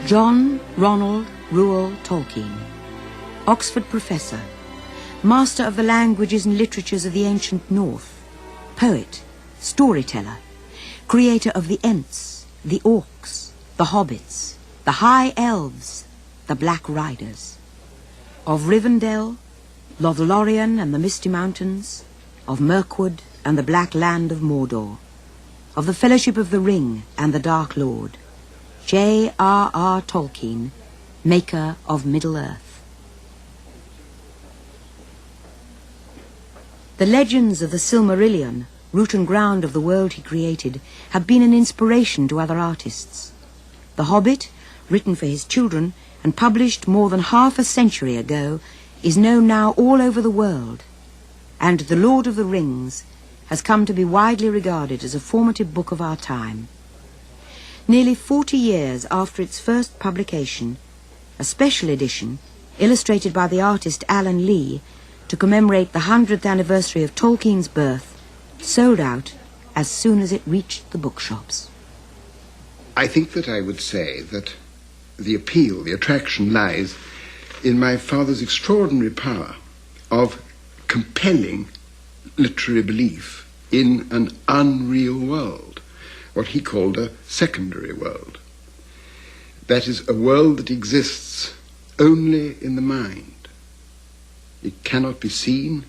John Ronald Reuel Tolkien, Oxford professor, master of the languages and literatures of the ancient North, poet, storyteller, creator of the Ents, the Orcs, the Hobbits, the High Elves, the Black Riders, of Rivendell, Lothlorien and the Misty Mountains, of Mirkwood and the Black Land of Mordor, of the Fellowship of the Ring and the Dark Lord, J.R.R. Tolkien, maker of Middle-earth. The legends of the Silmarillion, root and ground of the world he created, have been an inspiration to other artists. The Hobbit, written for his children and published more than half a century ago, is known now all over the world, and The Lord of the Rings has come to be widely regarded as a formative book of our time. Nearly 40 years after its first publication, a special edition, illustrated by the artist Alan Lee, to commemorate the 100th anniversary of Tolkien's birth, sold out as soon as it reached the bookshops. I think that I would say that the appeal, the attraction lies in my father's extraordinary power of compelling literary belief in an unreal world, what he called a secondary world. That is, a world that exists only in the mind. It cannot be seen,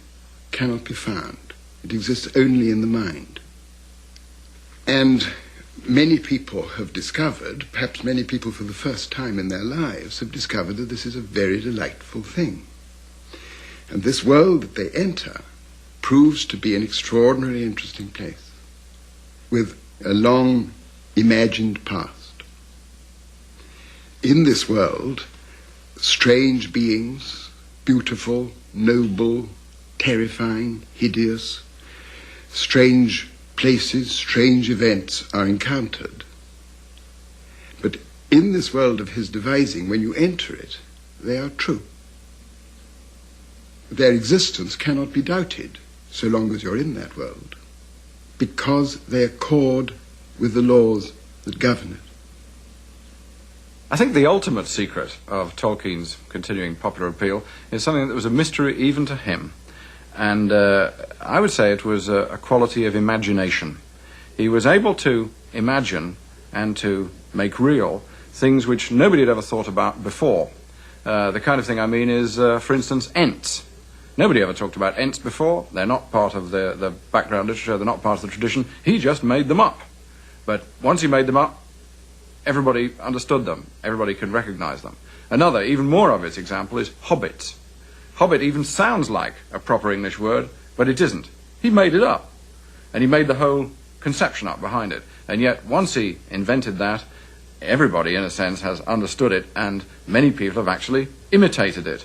cannot be found. It exists only in the mind. And many people have discovered, perhaps many people for the first time in their lives, have discovered that this is a very delightful thing. And this world that they enter proves to be an extraordinarily interesting place, with a long imagined past. In this world, strange beings, beautiful, noble, terrifying, hideous, strange places, strange events are encountered. But in this world of his devising, when you enter it, they are true. Their existence cannot be doubted so long as you're in that world, because they accord with the laws that govern it. I think the ultimate secret of Tolkien's continuing popular appeal is something that was a mystery even to him. And I would say it was a quality of imagination. He was able to imagine and to make real things which nobody had ever thought about before. The kind of thing I mean is, for instance, Ents. Nobody ever talked about Ents before. They're not part of the background literature. They're not part of the tradition. He just made them up. But once he made them up, everybody understood them. Everybody could recognize them. Another, even more obvious example is hobbits. Hobbit even sounds like a proper English word, but it isn't. He made it up. And he made the whole conception up behind it. And yet, once he invented that, everybody, in a sense, has understood it, and many people have actually imitated it.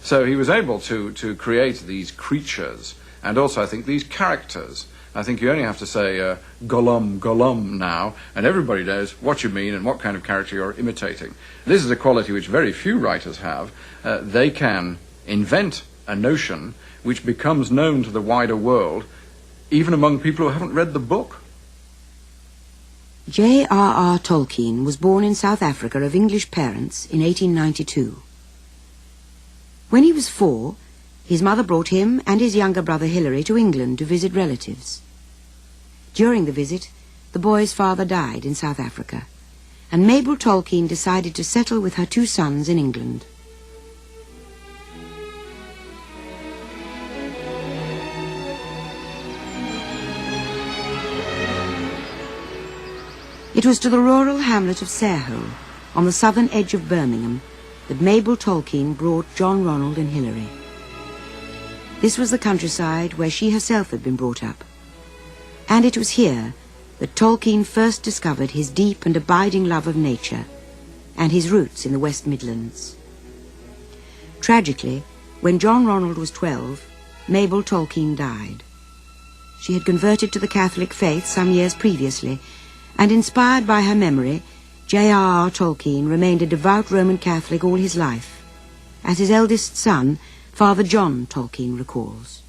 So he was able to create these creatures, and also, I think, these characters. I think you only have to say Gollum, Gollum now, and everybody knows what you mean and what kind of character you're imitating. This is a quality which very few writers have. They can invent a notion which becomes known to the wider world, even among people who haven't read the book. J.R.R. Tolkien was born in South Africa of English parents in 1892. When he was 4, his mother brought him and his younger brother Hilary to England to visit relatives. During the visit, the boy's father died in South Africa, and Mabel Tolkien decided to settle with her 2 sons in England. It was to the rural hamlet of Sarehole, on the southern edge of Birmingham, that Mabel Tolkien brought John Ronald and Hilary. This was the countryside where she herself had been brought up, and it was here that Tolkien first discovered his deep and abiding love of nature and his roots in the West Midlands. Tragically, when John Ronald was 12, Mabel Tolkien died. She had converted to the Catholic faith some years previously, and inspired by her memory, J.R.R. Tolkien remained a devout Roman Catholic all his life, as his eldest son, Father John Tolkien, recalls.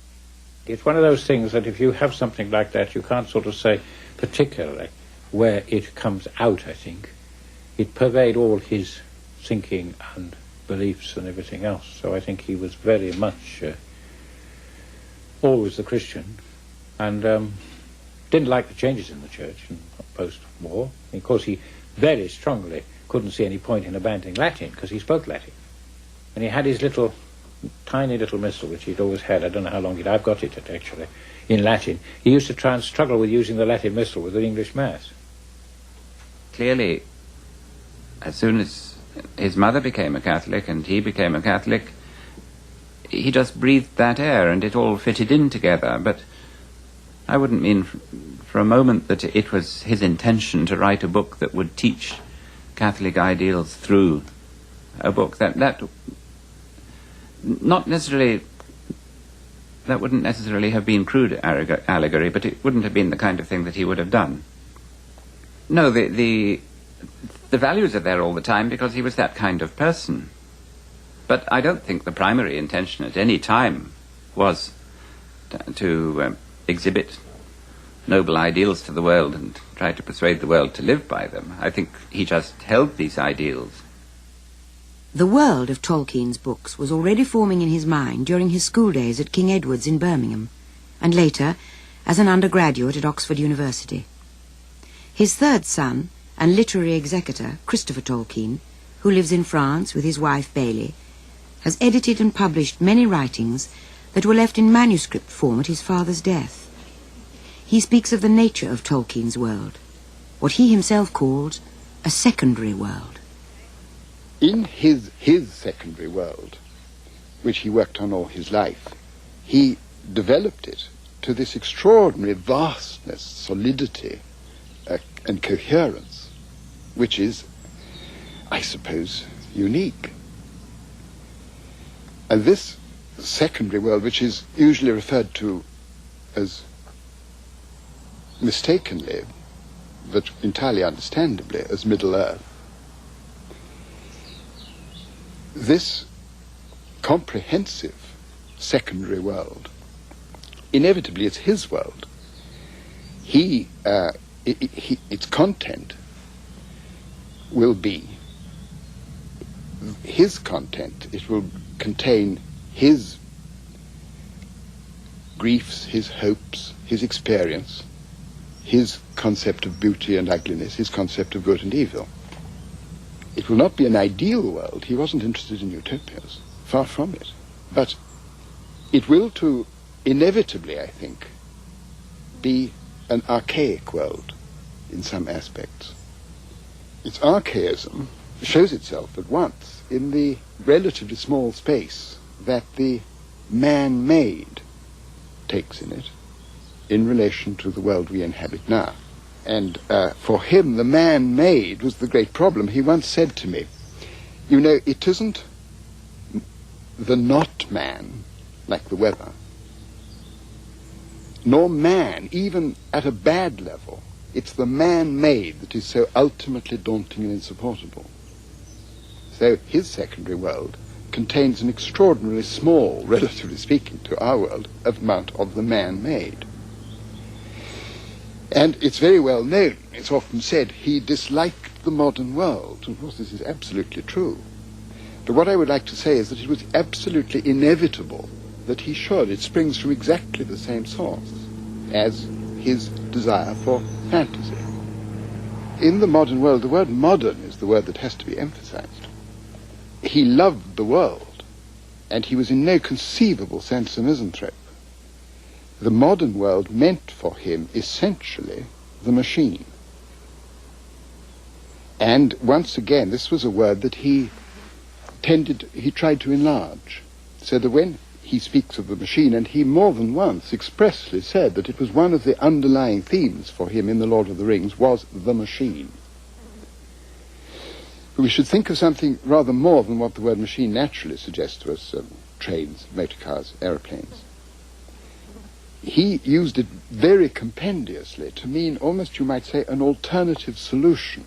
It's one of those things that if you have something like that, you can't sort of say particularly where it comes out, I think. it pervade all his thinking and beliefs and everything else. So I think he was very much always the Christian, and didn't like the changes in the church in post-war. Of course, he very strongly couldn't see any point in abandoning Latin, because he spoke Latin. And he had his little, tiny little missal, which he'd always had. I don't know how long I've got it actually, in Latin. He used to try and struggle with using the Latin missal with the English Mass. Clearly, as soon as his mother became a Catholic and he became a Catholic, he just breathed that air and it all fitted in together. But I wouldn't mean for a moment that it was his intention to write a book that would teach Catholic ideals through a book. That not necessarily, that wouldn't necessarily have been crude allegory, but it wouldn't have been the kind of thing that he would have done. No, the values are there all the time because he was that kind of person. But I don't think the primary intention at any time was to exhibit noble ideals to the world and try to persuade the world to live by them. I think he just held these ideals. The world of Tolkien's books was already forming in his mind during his school days at King Edward's in Birmingham, and later as an undergraduate at Oxford University. His third son and literary executor, Christopher Tolkien, who lives in France with his wife Bailey, has edited and published many writings that were left in manuscript form at his father's death. He speaks of the nature of Tolkien's world, what he himself calls a secondary world. In his secondary world, which he worked on all his life, he developed it to this extraordinary vastness, solidity, and coherence, which is, I suppose, unique. And this secondary world, which is usually referred to as mistakenly, but entirely understandably, as Middle-earth, this comprehensive secondary world, inevitably it's his world. Its content will be his content. It will contain his griefs, his hopes, his experience, his concept of beauty and ugliness, his concept of good and evil. It will not be an ideal world. He wasn't interested in utopias, far from it. But it will too inevitably, I think, be an archaic world in some aspects. Its archaism shows itself at once in the relatively small space that the man-made takes in it in relation to the world we inhabit now. And for him, the man-made was the great problem. He once said to me, you know, it isn't the not man, like the weather, nor man, even at a bad level. It's the man-made that is so ultimately daunting and insupportable. So his secondary world contains an extraordinarily small, relatively speaking to our world, amount of the man-made. And it's very well known, it's often said, he disliked the modern world. And of course, this is absolutely true. But what I would like to say is that it was absolutely inevitable that he should. It springs from exactly the same source as his desire for fantasy. In the modern world, the word modern is the word that has to be emphasized. He loved the world, and he was in no conceivable sense a misanthrope. The modern world meant for him essentially the machine. And once again, this was a word that he tried to enlarge, so that when he speaks of the machine, and he more than once expressly said that it was one of the underlying themes for him in The Lord of the Rings was the machine. We should think of something rather more than what the word machine naturally suggests to us, trains, motor cars, aeroplanes. He used it very compendiously to mean almost, you might say, an alternative solution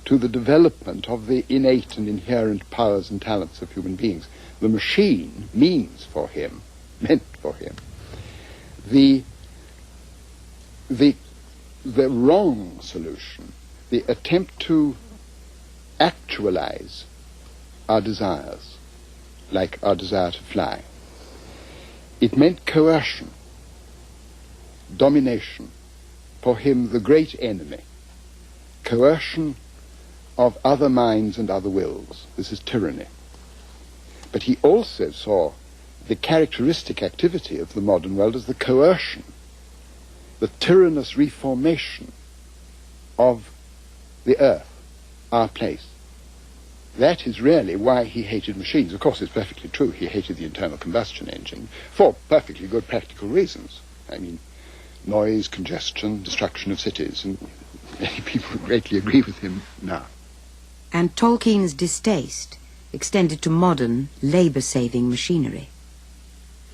to the development of the innate and inherent powers and talents of human beings. The machine meant for him, the wrong solution, the attempt to actualize our desires, like our desire to fly. It meant coercion, domination, for him the great enemy, coercion of other minds and other wills. This is tyranny. But he also saw the characteristic activity of the modern world as the coercion, the tyrannous reformation of the earth, our place. That is really why he hated machines. Of course, it's perfectly true. He hated the internal combustion engine for perfectly good practical reasons. I mean, noise, congestion, destruction of cities, and many people greatly agree with him now. And Tolkien's distaste extended to modern, labour-saving machinery.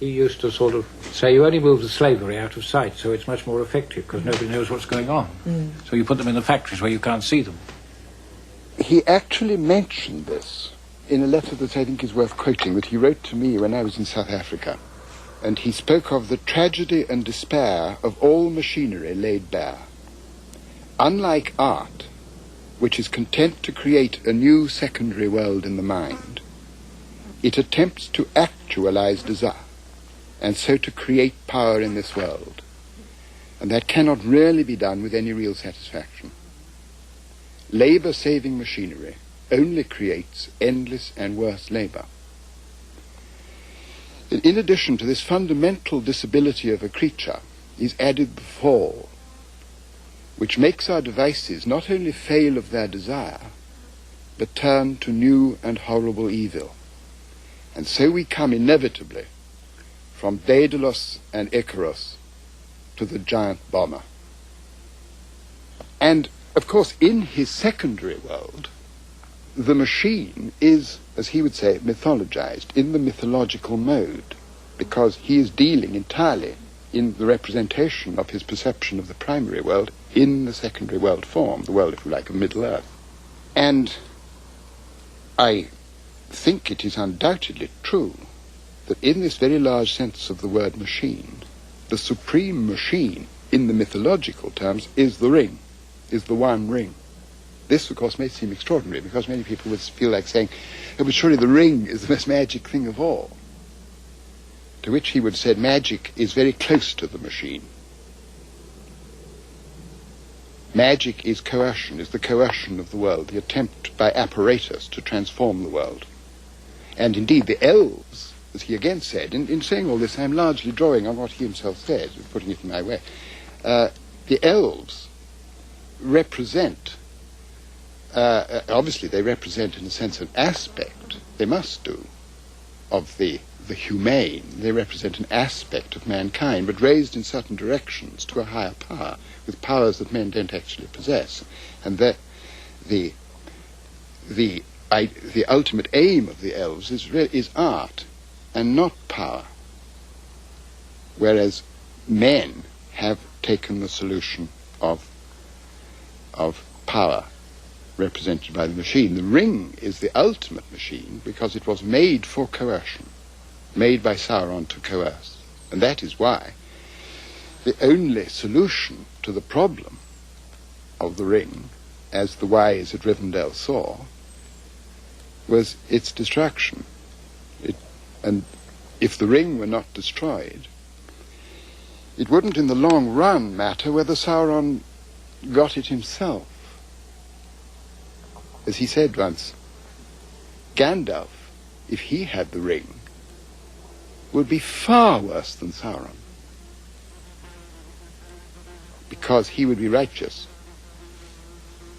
He used to sort of say, you only move the slavery out of sight, so it's much more effective, because nobody knows what's going on. So you put them in the factories where you can't see them. He actually mentioned this in a letter that I think is worth quoting, that he wrote to me when I was in South Africa. And he spoke of the tragedy and despair of all machinery laid bare. Unlike art, which is content to create a new secondary world in the mind, it attempts to actualize desire, and so to create power in this world. And that cannot really be done with any real satisfaction. Labor-saving machinery only creates endless and worse labor. In addition to this fundamental disability of a creature is added the fall, which makes our devices not only fail of their desire, but turn to new and horrible evil. And so we come inevitably from Daedalus and Icarus to the giant bomber. And, of course, in his secondary world, the machine is, as he would say, mythologized, in the mythological mode, because he is dealing entirely in the representation of his perception of the primary world in the secondary world form, the world, if you like, of Middle-earth. And I think it is undoubtedly true that in this very large sense of the word machine, the supreme machine, in the mythological terms, is the ring, is the one ring. This, of course, may seem extraordinary, because many people would feel like saying, oh, but surely the ring is the most magic thing of all. To which he would have said, magic is very close to the machine. Magic is coercion, is the coercion of the world, the attempt by apparatus to transform the world. And indeed, the elves, as he again said, in saying all this, I'm largely drawing on what he himself said, putting it in my way. The elves represent, obviously they represent in a sense an aspect, they must do, of the humane. They represent an aspect of mankind, but raised in certain directions to a higher power, with powers that men don't actually possess. And that the ultimate aim of the elves is art and not power, whereas men have taken the solution of power represented by the machine. The ring is the ultimate machine because it was made for coercion, made by Sauron to coerce. And that is why the only solution to the problem of the ring, as the wise at Rivendell saw, was its destruction. And if the ring were not destroyed, it wouldn't in the long run matter whether Sauron got it himself. As he said once, Gandalf, if he had the ring, would be far worse than Sauron, because he would be righteous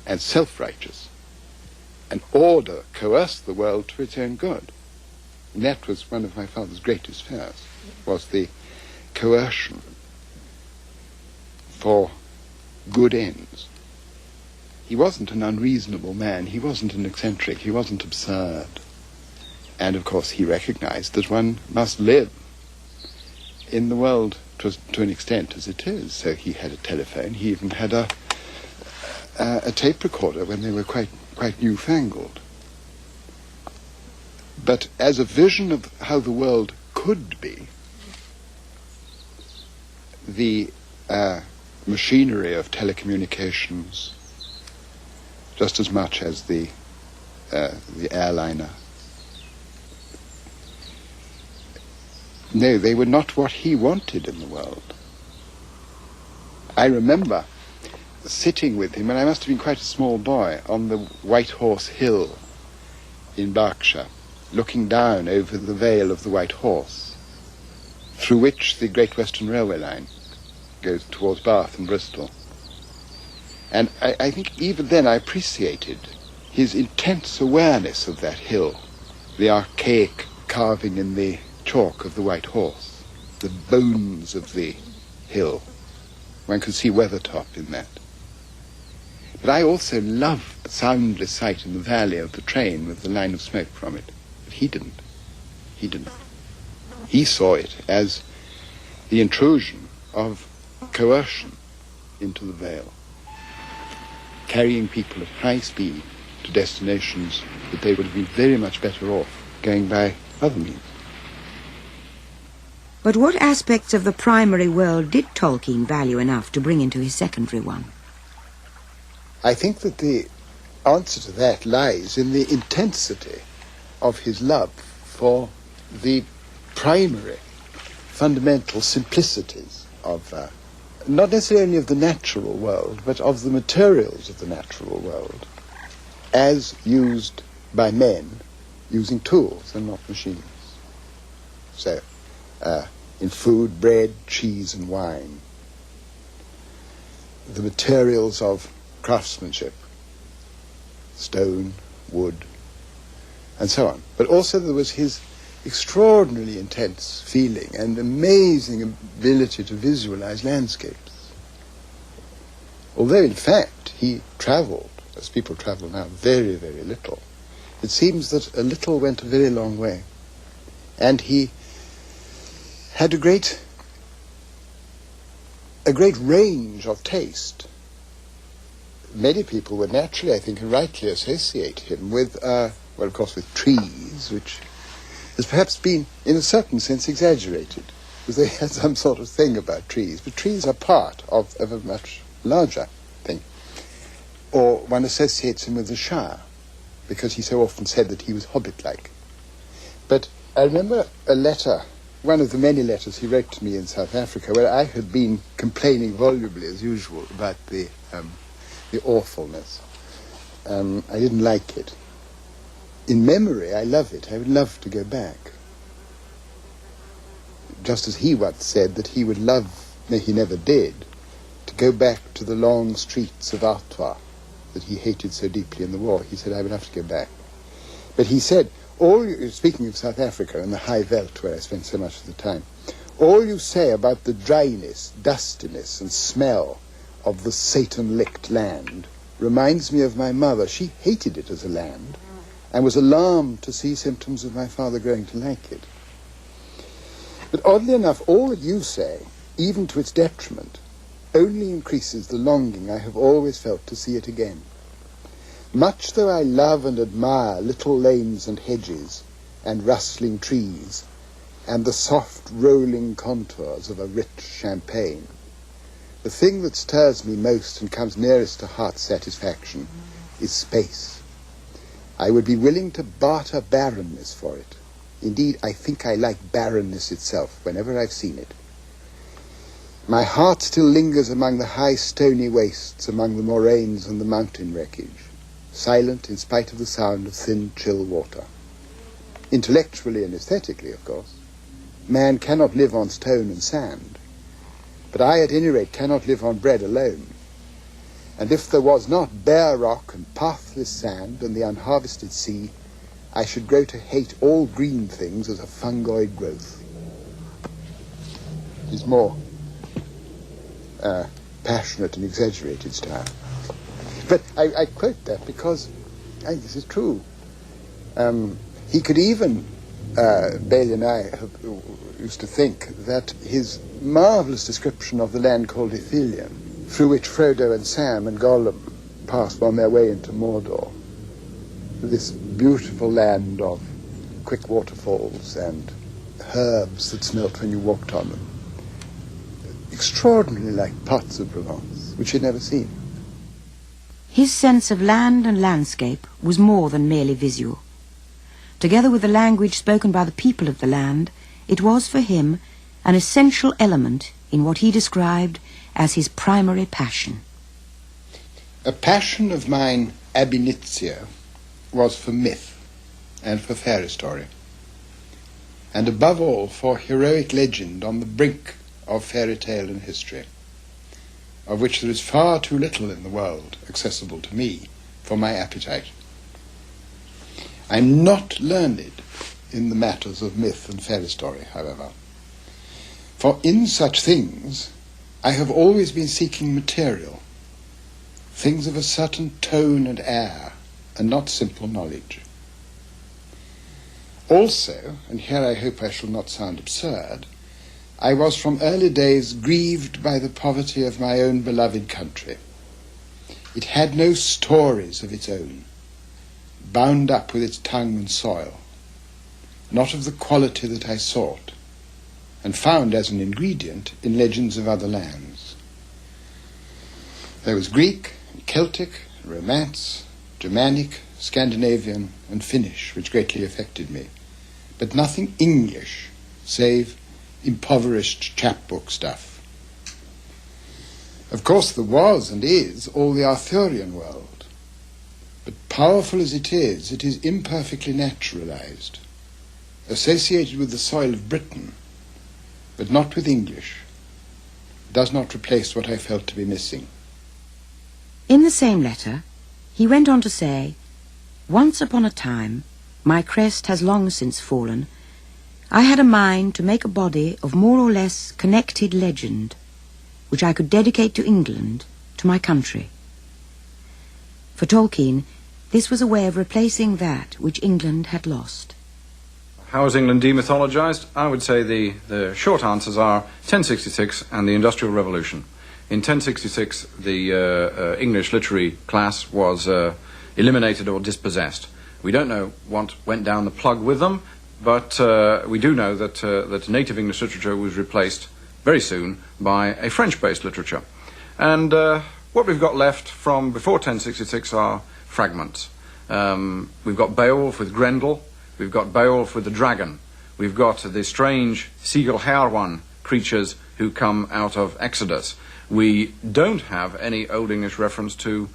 and self-righteous and coerce the world to its own good. And that was one of my father's greatest fears, was the coercion for good ends. He wasn't an unreasonable man, he wasn't an eccentric, he wasn't absurd. And of course he recognized that one must live in the world to an extent as it is. So he had a telephone, he even had a tape recorder when they were quite newfangled. But as a vision of how the world could be, the machinery of telecommunications, just as much as the the airliner. No, they were not what he wanted in the world. I remember sitting with him, and I must have been quite a small boy, on the White Horse Hill in Berkshire, looking down over the Vale of the White Horse, through which the Great Western Railway line goes towards Bath and Bristol. And I think even then I appreciated his intense awareness of that hill, the archaic carving in the chalk of the White Horse, the bones of the hill. One could see Weathertop in that. But I also loved the soundless sight in the valley of the train with the line of smoke from it. But he didn't. He didn't. He saw it as the intrusion of coercion into the Vale, carrying people at high speed to destinations that they would have been very much better off going by other means. But what aspects of the primary world did Tolkien value enough to bring into his secondary one? I think that the answer to that lies in the intensity of his love for the primary, fundamental simplicities of, not necessarily of the natural world, but of the materials of the natural world, as used by men using tools and not machines. So, in food, bread, cheese, and wine, the materials of craftsmanship, stone, wood, and so on. But also there was his extraordinarily intense feeling and amazing ability to visualize landscapes. Although, in fact, he traveled, as people travel now, very, very little, it seems that a little went a very long way. And he had a great range of taste. Many people would naturally, I think, and rightly associate him with, well, of course, with trees, which has perhaps been, in a certain sense, exaggerated, because they had some sort of thing about trees. But trees are part of a much larger thing. Or one associates him with the Shire, because he so often said that he was hobbit-like. But I remember a letter, one of the many letters he wrote to me in South Africa, where I had been complaining volubly, as usual, about the awfulness. I didn't like it. In memory, I love it. I would love to go back. Just as he once said that he would love, no, he never did, to go back to the long streets of Artois that he hated so deeply in the war. He said, I would have to go back. But he said, speaking of South Africa and the high veld where I spent so much of the time, all you say about the dryness, dustiness, and smell of the Satan-licked land reminds me of my mother. She hated it as a land and was alarmed to see symptoms of my father growing to like it. But oddly enough, all that you say, even to its detriment, only increases the longing I have always felt to see it again. Much though I love and admire little lanes and hedges and rustling trees and the soft rolling contours of a rich champagne, the thing that stirs me most and comes nearest to heart satisfaction is space. I would be willing to barter barrenness for it. Indeed, I think I like barrenness itself whenever I've seen it. My heart still lingers among the high stony wastes, among the moraines and the mountain wreckage, silent in spite of the sound of thin, chill water. Intellectually and aesthetically, of course, man cannot live on stone and sand, but I, at any rate, cannot live on bread alone. And if there was not bare rock and pathless sand and the unharvested sea, I should grow to hate all green things as a fungoid growth. It is more passionate and exaggerated style. But I quote that because this is true. He could even, Bailey and I used to think that his marvellous description of the land called Ithilien, through which Frodo and Sam and Gollum passed on their way into Mordor, this beautiful land of quick waterfalls and herbs that smelt when you walked on them, extraordinarily like parts of Provence, which he'd never seen. His sense of land and landscape was more than merely visual. Together with the language spoken by the people of the land, it was for him an essential element in what he described as his primary passion. A passion of mine ab initio was for myth and for fairy story, and above all for heroic legend on the brink of fairy tale and history, of which there is far too little in the world accessible to me for my appetite. I'm not learned in the matters of myth and fairy story, however, for in such things I have always been seeking material, things of a certain tone and air, and not simple knowledge. Also, and here I hope I shall not sound absurd, I was from early days grieved by the poverty of my own beloved country. It had no stories of its own, bound up with its tongue and soil, not of the quality that I sought, and found as an ingredient in legends of other lands. There was Greek, Celtic, Romance, Germanic, Scandinavian, and Finnish, which greatly affected me, but nothing English, save impoverished chapbook stuff. Of course there was and is all the Arthurian world, but powerful as it is imperfectly naturalized, associated with the soil of Britain, but not with English, does not replace what I felt to be missing. In the same letter, he went on to say, "Once upon a time, my crest has long since fallen, I had a mind to make a body of more or less connected legend, which I could dedicate to England, to my country." For Tolkien, this was a way of replacing that which England had lost. How was England demythologized? I would say the short answers are 1066 and the Industrial Revolution. In 1066, the English literary class was eliminated or dispossessed. We don't know what went down the plug with them, but we do know that native English literature was replaced very soon by a French-based literature. And what we've got left from before 1066 are fragments. We've got Beowulf with Grendel, we've got Beowulf with the dragon, we've got the strange Sigil-Herwan creatures who come out of Exodus. We don't have any Old English reference to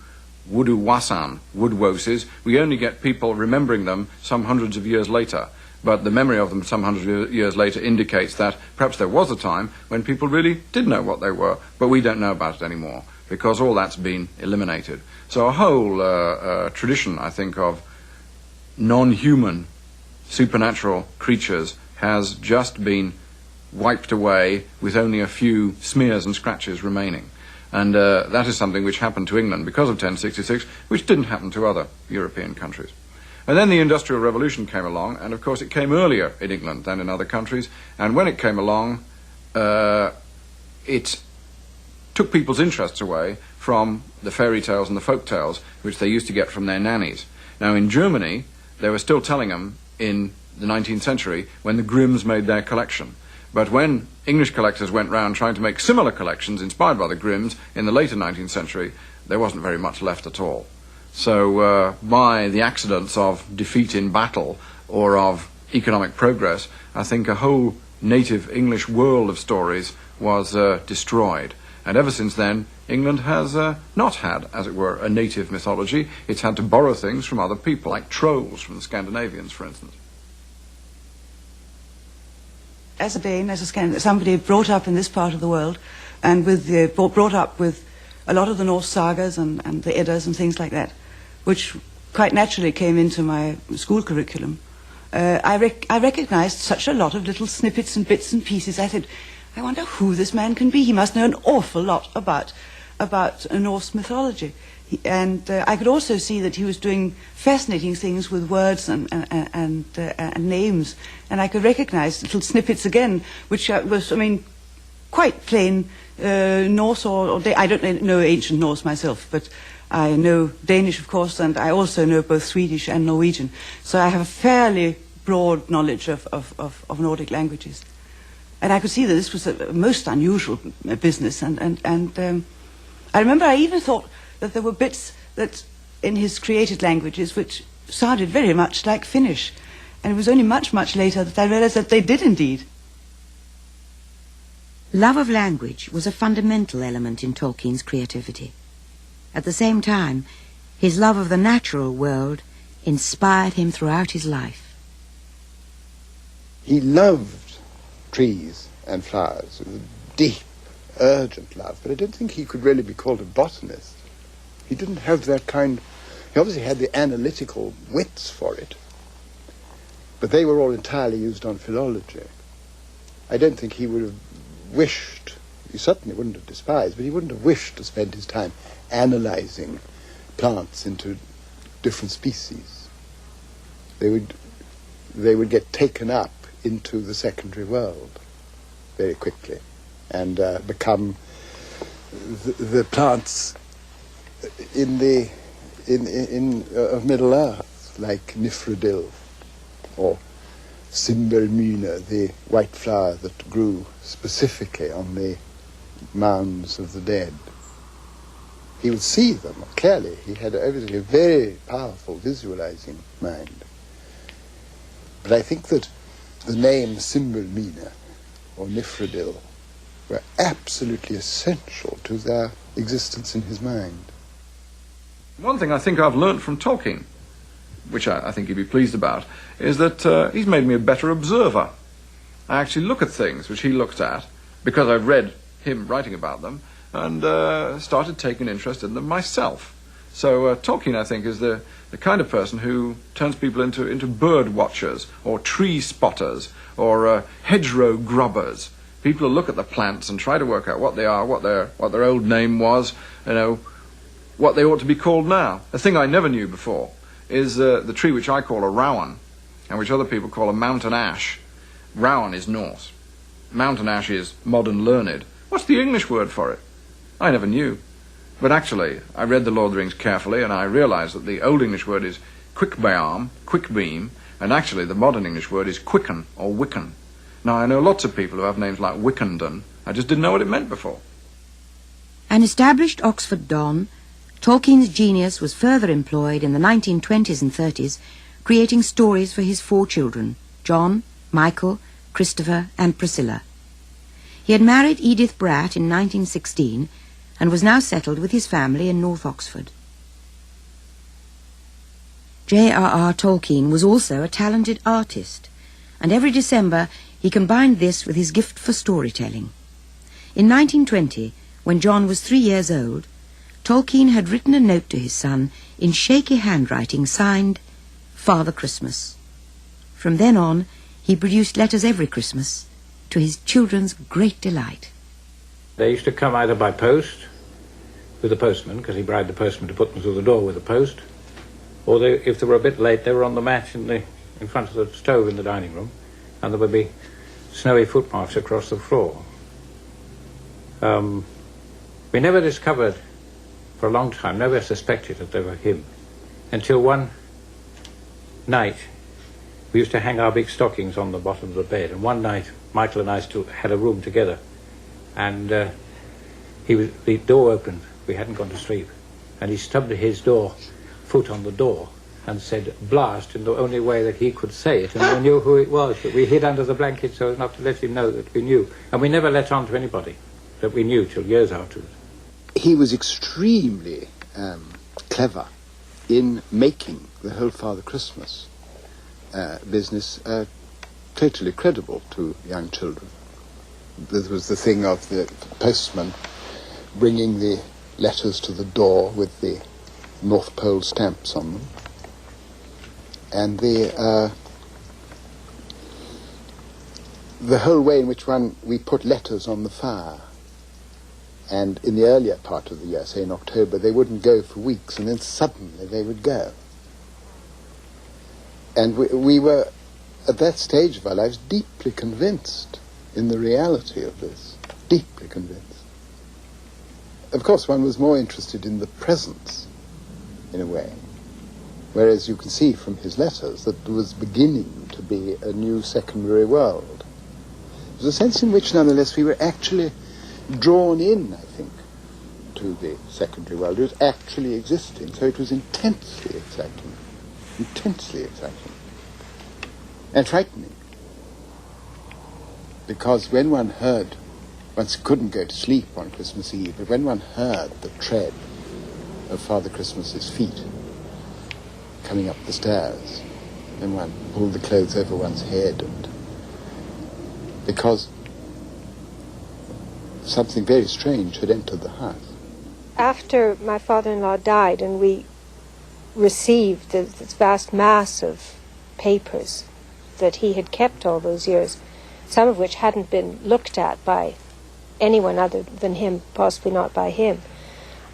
Wudu-Wasan, wood-woses. We only get people remembering them some hundreds of years later. But the memory of them some hundreds of years later indicates that perhaps there was a time when people really did know what they were, but we don't know about it anymore, because all that's been eliminated. So a whole tradition, I think, of non-human supernatural creatures has just been wiped away with only a few smears and scratches remaining. And that is something which happened to England because of 1066, which didn't happen to other European countries. And then the Industrial Revolution came along, and of course it came earlier in England than in other countries, and when it came along, it took people's interests away from the fairy tales and the folk tales which they used to get from their nannies. Now in Germany, they were still telling them in the 19th century when the Grimms made their collection. But when English collectors went round trying to make similar collections inspired by the Grimms in the later 19th century, there wasn't very much left at all. So by the accidents of defeat in battle or of economic progress, I think a whole native English world of stories was destroyed. And ever since then, England has not had, as it were, a native mythology. It's had to borrow things from other people, like trolls from the Scandinavians, for instance. As a Dane, as a somebody brought up in this part of the world, and brought up with a lot of the Norse sagas and the Eddas and things like that, which quite naturally came into my school curriculum, I recognized such a lot of little snippets and bits and pieces. I said, I wonder who this man can be. He must know an awful lot about Norse mythology. And I could also see that he was doing fascinating things with words and names. And I could recognize little snippets again, which was, I mean, quite plain Norse or I don't know ancient Norse myself, but I know Danish, of course, and I also know both Swedish and Norwegian. So I have a fairly broad knowledge of Nordic languages. And I could see that this was a most unusual business. And I remember I even thought that there were bits that in his created languages, which sounded very much like Finnish. And it was only much, much later that I realized that they did indeed. Love of language was a fundamental element in Tolkien's creativity. At the same time, his love of the natural world inspired him throughout his life. He loved trees and flowers with a deep, urgent love, but I don't think he could really be called a botanist. He didn't have that kind. He obviously had the analytical wits for it, but they were all entirely used on philology. I don't think he would have wished, he certainly wouldn't have despised, but he wouldn't have wished to spend his time analyzing plants into different species. They would get taken up into the secondary world very quickly and become the plants of Middle Earth, like Nifredil or Simbelmyna, the white flower that grew specifically on the mounds of the dead. He would see them clearly. He had evidently a very powerful visualizing mind. But I think that the name Simbelmyna or Nifredil were absolutely essential to their existence in his mind. One thing I think I've learnt from Tolkien, which I think he'd be pleased about, is that he's made me a better observer. I actually look at things which he looked at because I've read him writing about them and started taking interest in them myself. So Tolkien, I think, is the kind of person who turns people into bird watchers or tree spotters or hedgerow grubbers. People who look at the plants and try to work out what they are, what their old name was, what they ought to be called now. A thing I never knew before is the tree which I call a rowan and which other people call a mountain ash. Rowan is Norse. Mountain ash is modern learned. What's the English word for it? I never knew. But actually, I read the Lord of the Rings carefully and I realized that the Old English word is quickbeam, quickbeam, and actually the modern English word is quicken or wicken. Now, I know lots of people who have names like Wickenden. I just didn't know what it meant before. An established Oxford don, Tolkien's genius was further employed in the 1920s and 30s, creating stories for his 4 children, John, Michael, Christopher and Priscilla. He had married Edith Bratt in 1916 and was now settled with his family in North Oxford. J.R.R. Tolkien was also a talented artist, and every December he combined this with his gift for storytelling. In 1920, when John was 3 years old, Tolkien had written a note to his son in shaky handwriting signed, Father Christmas. From then on, he produced letters every Christmas, to his children's great delight. They used to come either by post with the postman, because he bribed the postman to put them through the door with the post, or if they were a bit late, they were on the mat in front of the stove in the dining room, and there would be snowy footmarks across the floor. We never discovered, for a long time, never suspected that they were him, until one night we used to hang our big stockings on the bottom of the bed, and one night Michael and I still had a room together, and the door opened. We hadn't gone to sleep, and he stubbed his foot on the door and said blast in the only way that he could say it, and we knew who it was, but we hid under the blanket so as not to let him know that we knew, and we never let on to anybody that we knew till years afterwards. He was extremely clever in making the whole Father Christmas business totally credible to young children. There was the thing of the postman bringing the letters to the door with the North Pole stamps on them, and the whole way in which we put letters on the fire. And in the earlier part of the year, say in October, they wouldn't go for weeks, and then suddenly they would go. And we were, at that stage of our lives, deeply convinced in the reality of this, deeply convinced. Of course, one was more interested in the presents, in a way, whereas you can see from his letters that there was beginning to be a new secondary world. There was a sense in which, nonetheless, we were actually drawn in, I think, to the secondary world. It was actually existing, so it was intensely exciting. Intensely exciting. And frightening. Because when one heard, one couldn't go to sleep on Christmas Eve, but when one heard the tread of Father Christmas's feet coming up the stairs, then one pulled the clothes over one's head, and because something very strange had entered the house. After my father-in-law died and we received this vast mass of papers that he had kept all those years, some of which hadn't been looked at by anyone other than him, possibly not by him,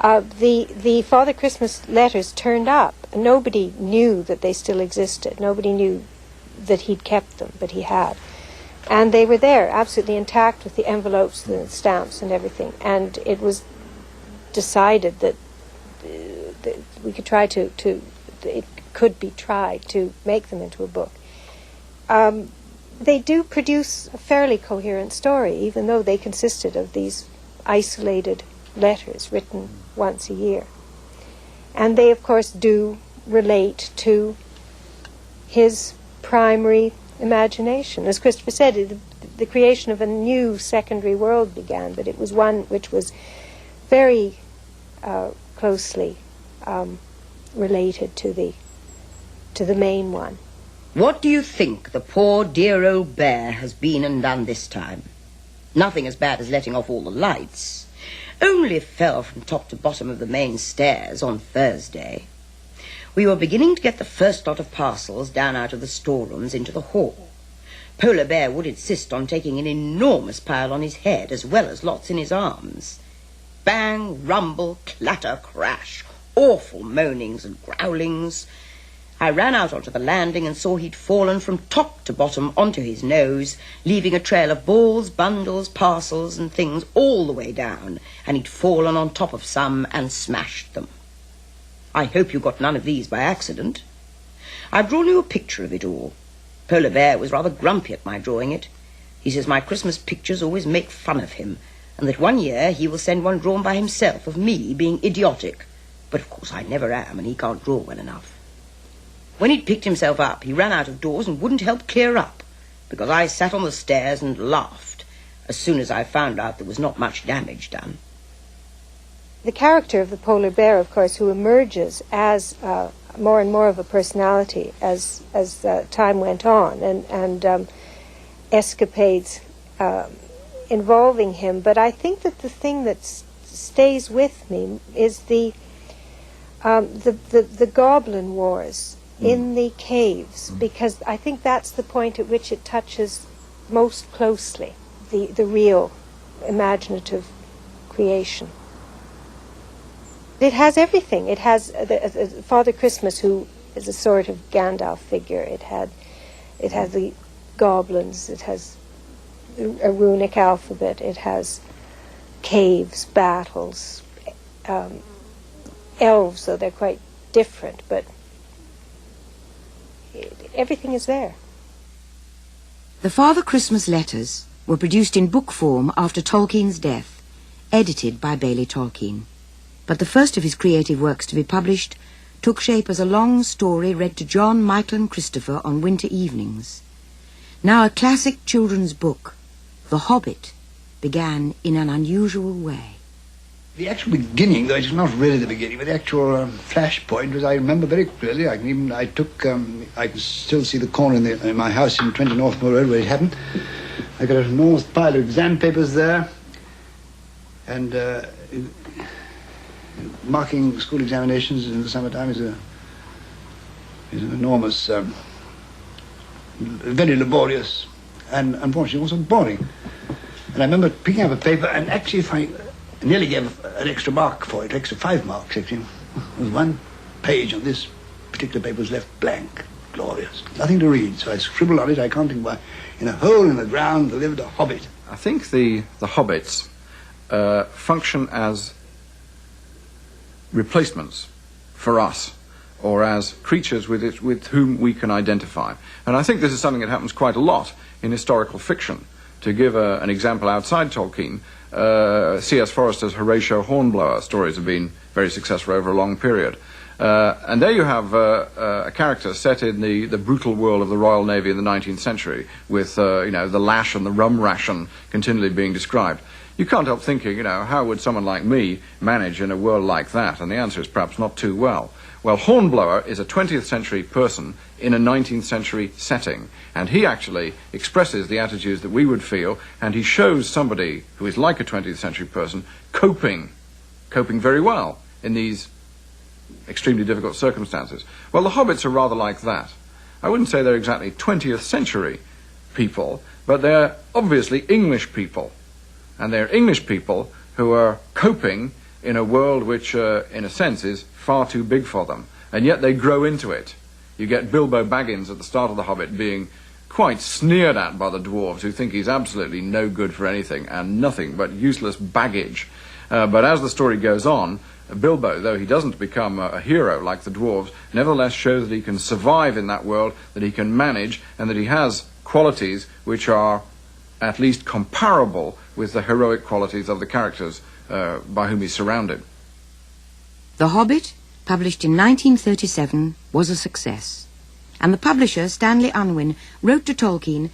the Father Christmas letters turned up. Nobody knew that they still existed. Nobody knew that he'd kept them, but he had. And they were there, absolutely intact, with the envelopes, the stamps, and everything. And it was decided that we could try it could be tried to make them into a book. They do produce a fairly coherent story, even though they consisted of these isolated letters written once a year. And they, of course, do relate to his primary imagination. As Christopher said, the creation of a new secondary world began, but it was one which was very closely related to the main one. What do you think the poor dear old bear has been and done this time? Nothing as bad as letting off all the lights. Only fell from top to bottom of the main stairs on Thursday. We were beginning to get the first lot of parcels down out of the storerooms into the hall. Polar Bear would insist on taking an enormous pile on his head as well as lots in his arms. Bang, rumble, clatter, crash, awful moanings and growlings. I ran out onto the landing and saw he'd fallen from top to bottom onto his nose, leaving a trail of balls, bundles, parcels and things all the way down, and he'd fallen on top of some and smashed them. I hope you got none of these by accident. I've drawn you a picture of it all. Polar Bear was rather grumpy at my drawing it. He says my Christmas pictures always make fun of him, and that one year he will send one drawn by himself of me being idiotic. But of course I never am, and he can't draw well enough. When he'd picked himself up, he ran out of doors and wouldn't help clear up, because I sat on the stairs and laughed as soon as I found out there was not much damage done. The character of the polar bear, of course, who emerges as more and more of a personality as time went on, and escapades involving him. But I think that the thing that stays with me is the goblin wars in the caves, because I think that's the point at which it touches most closely the real imaginative creation. It has everything. It has Father Christmas, who is a sort of Gandalf figure. It has the goblins. It has a runic alphabet. It has caves, battles, elves, though they're quite different, but everything is there. The Father Christmas letters were produced in book form after Tolkien's death, edited by Bailey Tolkien. But the first of his creative works to be published took shape as a long story read to John, Michael and Christopher on winter evenings. Now a classic children's book, The Hobbit, began in an unusual way. The actual beginning, though it's not really the beginning, but the actual flashpoint was, I remember very clearly. I can still see the corner in my house in 20 Northmore Road where it happened. I got an enormous pile of exam papers there, and marking school examinations in the summertime is an enormous, very laborious, and unfortunately also boring. And I remember picking up a paper and actually I nearly gave an extra mark for it, extra 5 marks actually. There was one page on this particular paper was left blank. Glorious. Nothing to read, so I scribbled on it, I can't think why. In a hole in the ground there lived a hobbit. I think the hobbits function as replacements for us, or as creatures with whom we can identify. And I think this is something that happens quite a lot in historical fiction. To give an example outside Tolkien, C.S. Forester's Horatio Hornblower stories have been very successful over a long period. And there you have a character set in the brutal world of the Royal Navy in the 19th century, with the lash and the rum ration continually being described. You can't help thinking, how would someone like me manage in a world like that? And the answer is perhaps not too well. Well, Hornblower is a 20th century person in a 19th century setting, and he actually expresses the attitudes that we would feel, and he shows somebody who is like a 20th century person coping very well in these extremely difficult circumstances. Well, the hobbits are rather like that. I wouldn't say they're exactly 20th century people, but they're obviously English people. And they're English people who are coping in a world which, in a sense, is far too big for them. And yet they grow into it. You get Bilbo Baggins at the start of The Hobbit being quite sneered at by the dwarves, who think he's absolutely no good for anything and nothing but useless baggage. But as the story goes on, Bilbo, though he doesn't become a hero like the dwarves, nevertheless shows that he can survive in that world, that he can manage, and that he has qualities which are at least comparable with the heroic qualities of the characters by whom he's surrounded. The Hobbit, published in 1937, was a success, and the publisher, Stanley Unwin, wrote to Tolkien,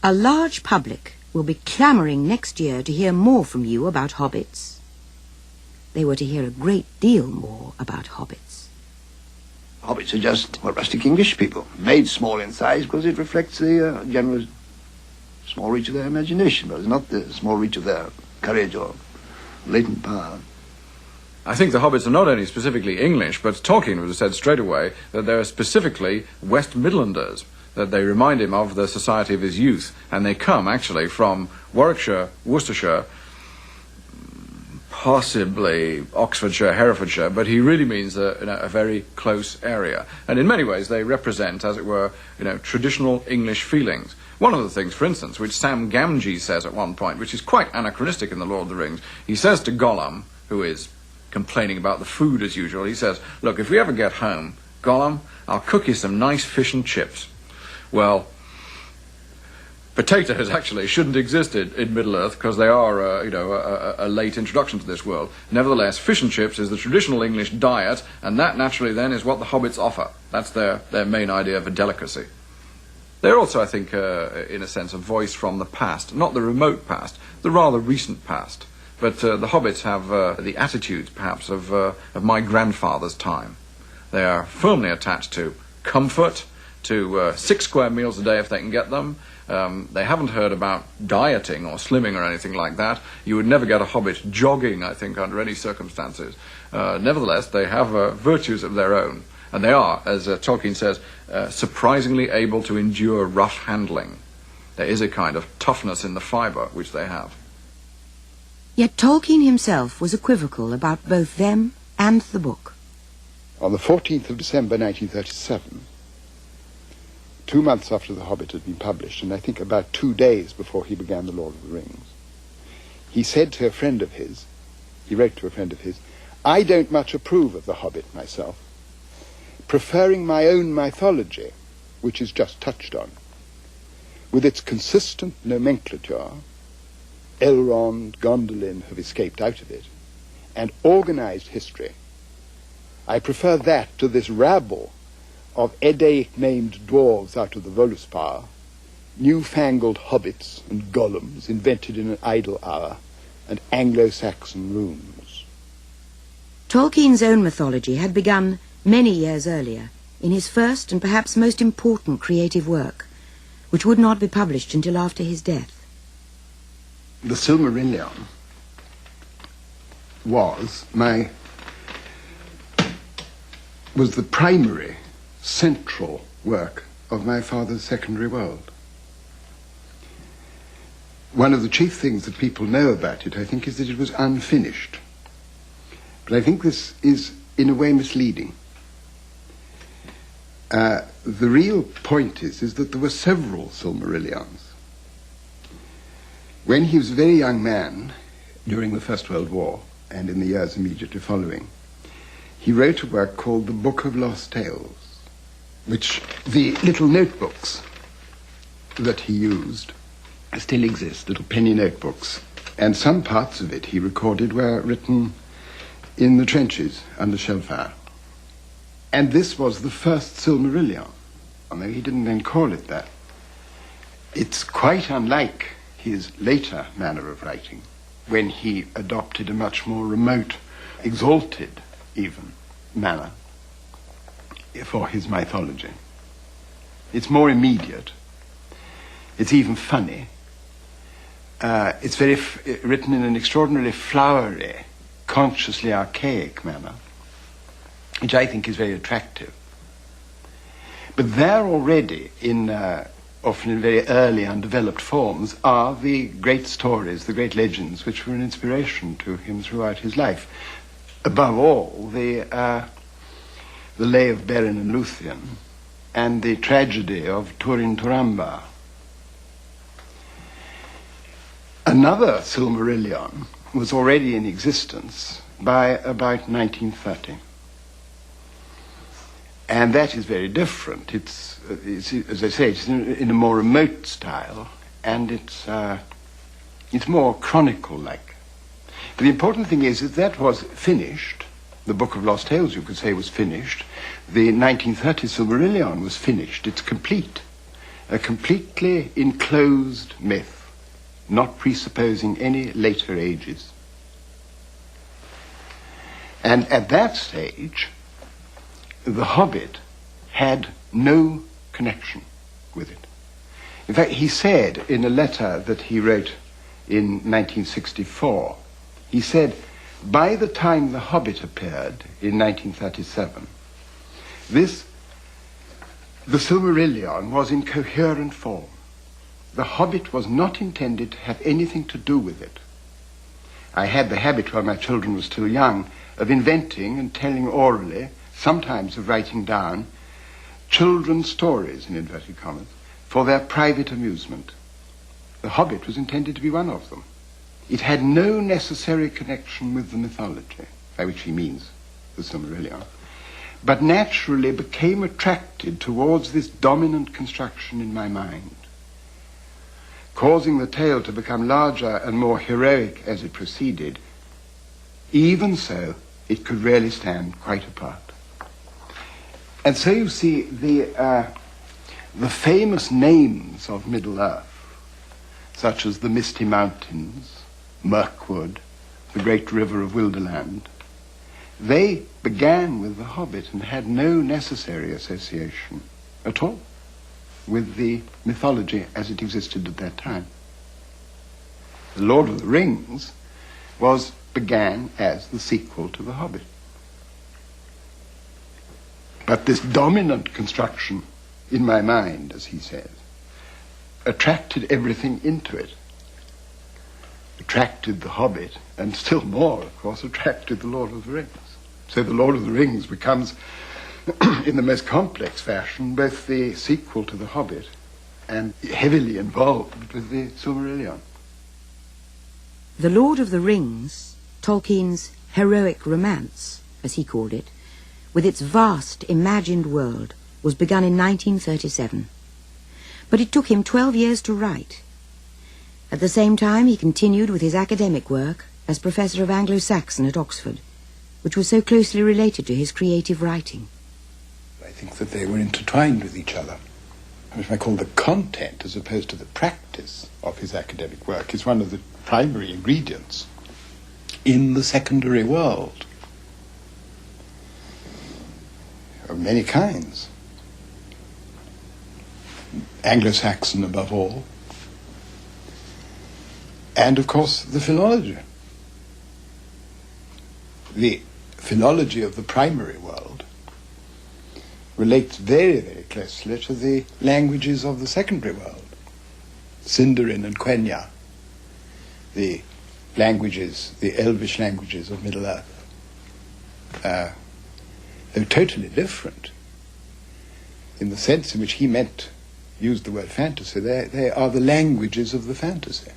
"A large public will be clamouring next year to hear more from you about hobbits." They were to hear a great deal more about hobbits. Hobbits are just rustic English people, made small in size because it reflects the general small reach of their imagination, but it's not the small reach of their courage or latent power. I think the hobbits are not only specifically English, but Tolkien would have said straight away that they're specifically West Midlanders, that they remind him of the society of his youth, and they come actually from Warwickshire, Worcestershire, possibly Oxfordshire, Herefordshire, but he really means a very close area. And in many ways they represent, as it were, traditional English feelings. One of the things, for instance, which Sam Gamgee says at one point, which is quite anachronistic in The Lord of the Rings, he says to Gollum, who is complaining about the food as usual, he says, "Look, if we ever get home, Gollum, I'll cook you some nice fish and chips." Well, potatoes actually shouldn't exist in Middle-earth because they are, a late introduction to this world. Nevertheless, fish and chips is the traditional English diet, and that naturally then is what the hobbits offer. That's their main idea of a delicacy. They're also, I think, in a sense, a voice from the past, not the remote past, the rather recent past. But the hobbits have the attitudes, perhaps, of my grandfather's time. They are firmly attached to comfort, to 6 square meals a day if they can get them. They haven't heard about dieting or slimming or anything like that. You would never get a hobbit jogging, I think, under any circumstances. Nevertheless, they have virtues of their own. And they are, as Tolkien says, surprisingly able to endure rough handling. There is a kind of toughness in the fibre which they have. Yet Tolkien himself was equivocal about both them and the book. On the 14th of December 1937, 2 months after The Hobbit had been published, and I think about 2 days before he began The Lord of the Rings, he said to a friend of his, he wrote to a friend of his, "I don't much approve of The Hobbit myself, preferring my own mythology, which is just touched on, with its consistent nomenclature. Elrond, Gondolin have escaped out of it, and organized history. I prefer that to this rabble of Eddaic-named dwarves out of the Voluspar, newfangled hobbits and golems invented in an idle hour, and Anglo-Saxon runes." Tolkien's own mythology had begun many years earlier, in his first and perhaps most important creative work, which would not be published until after his death. The Silmarillion was the primary, central work of my father's secondary world. One of the chief things that people know about it, I think, is that it was unfinished. But I think this is, in a way, misleading. The real point is that there were several Silmarillions. When he was a very young man, during the First World War, and in the years immediately following, he wrote a work called The Book of Lost Tales, which the little notebooks that he used still exist, little penny notebooks And some parts of it, he recorded, were written in the trenches under shell fire. And this was the first Silmarillion, although he didn't then call it that. It's quite unlike his later manner of writing, when he adopted a much more remote, exalted even, manner for his mythology. It's more immediate. It's even funny. It's written in an extraordinarily flowery, consciously archaic manner, which I think is very attractive. But there already, often in very early undeveloped forms, are the great stories, the great legends, which were an inspiration to him throughout his life. Above all, the Lay of Beren and Luthien, and the tragedy of Turin Turambar. Another Silmarillion was already in existence by about 1930. And that is very different. It's as I say, it's in a more remote style, and it's more chronicle-like. But the important thing is that was finished. The Book of Lost Tales, you could say, was finished. The 1930 Silmarillion was finished. It's complete. A completely enclosed myth, not presupposing any later ages. And at that stage, The Hobbit had no connection with it. In fact, he said in a letter that he wrote in 1964, he said, by the time The Hobbit appeared in 1937, the Silmarillion was in coherent form. The Hobbit was not intended to have anything to do with it. I had the habit, while my children were still young, of inventing and telling orally, sometimes of writing down, children's stories, in inverted commas, for their private amusement. The Hobbit was intended to be one of them. It had no necessary connection with the mythology, by which he means the Silmarillion, but naturally became attracted towards this dominant construction in my mind, causing the tale to become larger and more heroic as it proceeded. Even so, it could really stand quite apart. And so you see the famous names of Middle-earth, such as the Misty Mountains, Mirkwood, the great river of Wilderland, they began with The Hobbit and had no necessary association at all with the mythology as it existed at that time. The Lord of the Rings began as the sequel to The Hobbit. But this dominant construction in my mind, as he says, attracted everything into it. Attracted The Hobbit, and still more, of course, attracted The Lord of the Rings. So The Lord of the Rings becomes, in the most complex fashion, both the sequel to The Hobbit and heavily involved with the Silmarillion. The Lord of the Rings, Tolkien's heroic romance, as he called it, with its vast imagined world, was begun in 1937. But it took him 12 years to write. At the same time, he continued with his academic work as Professor of Anglo-Saxon at Oxford, which was so closely related to his creative writing. I think that they were intertwined with each other. Which I call the content, as opposed to the practice of his academic work, is one of the primary ingredients in the secondary world of many kinds. Anglo-Saxon above all, and of course the philology. The philology of the primary world relates very, very closely to the languages of the secondary world. Sindarin and Quenya, the languages, the elvish languages of Middle-earth. They're totally different in the sense in which he used the word fantasy. They are the languages of the fantasy.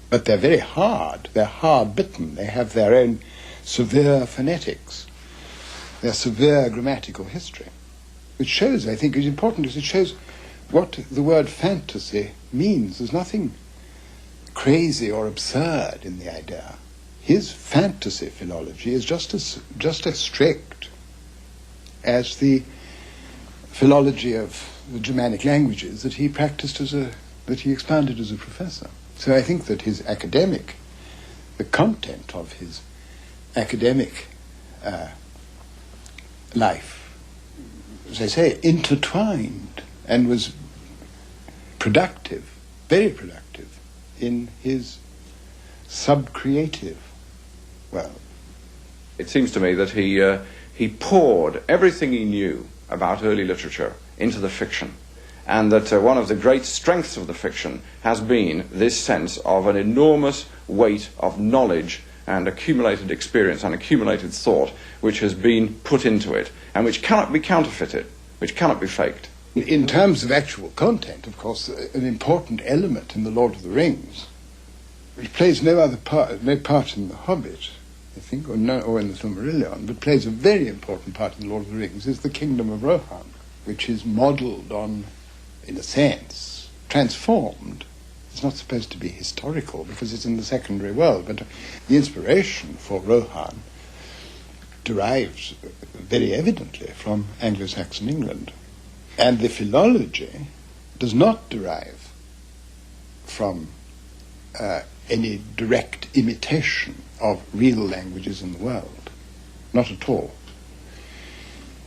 But they're very hard. They're hard-bitten. They have their own severe phonetics, their severe grammatical history, which shows, I think, is important, because it shows what the word fantasy means. There's nothing crazy or absurd in the idea. His fantasy philology is just as strict as the philology of the Germanic languages that he practiced that he expounded as a professor. So I think that the content of his academic life, as I say, intertwined and was productive, very productive, in his sub-creative world. It seems to me that he poured everything he knew about early literature into the fiction, and that one of the great strengths of the fiction has been this sense of an enormous weight of knowledge and accumulated experience and accumulated thought which has been put into it and which cannot be counterfeited, which cannot be faked. In terms of actual content, of course, an important element in The Lord of the Rings, which plays no part in The Hobbit, I think, or in the Silmarillion, but plays a very important part in The Lord of the Rings, is the kingdom of Rohan, which is modelled on, in a sense, transformed. It's not supposed to be historical because it's in the secondary world, but the inspiration for Rohan derives very evidently from Anglo-Saxon England. And the philology does not derive from any direct imitation of real languages in the world. Not at all.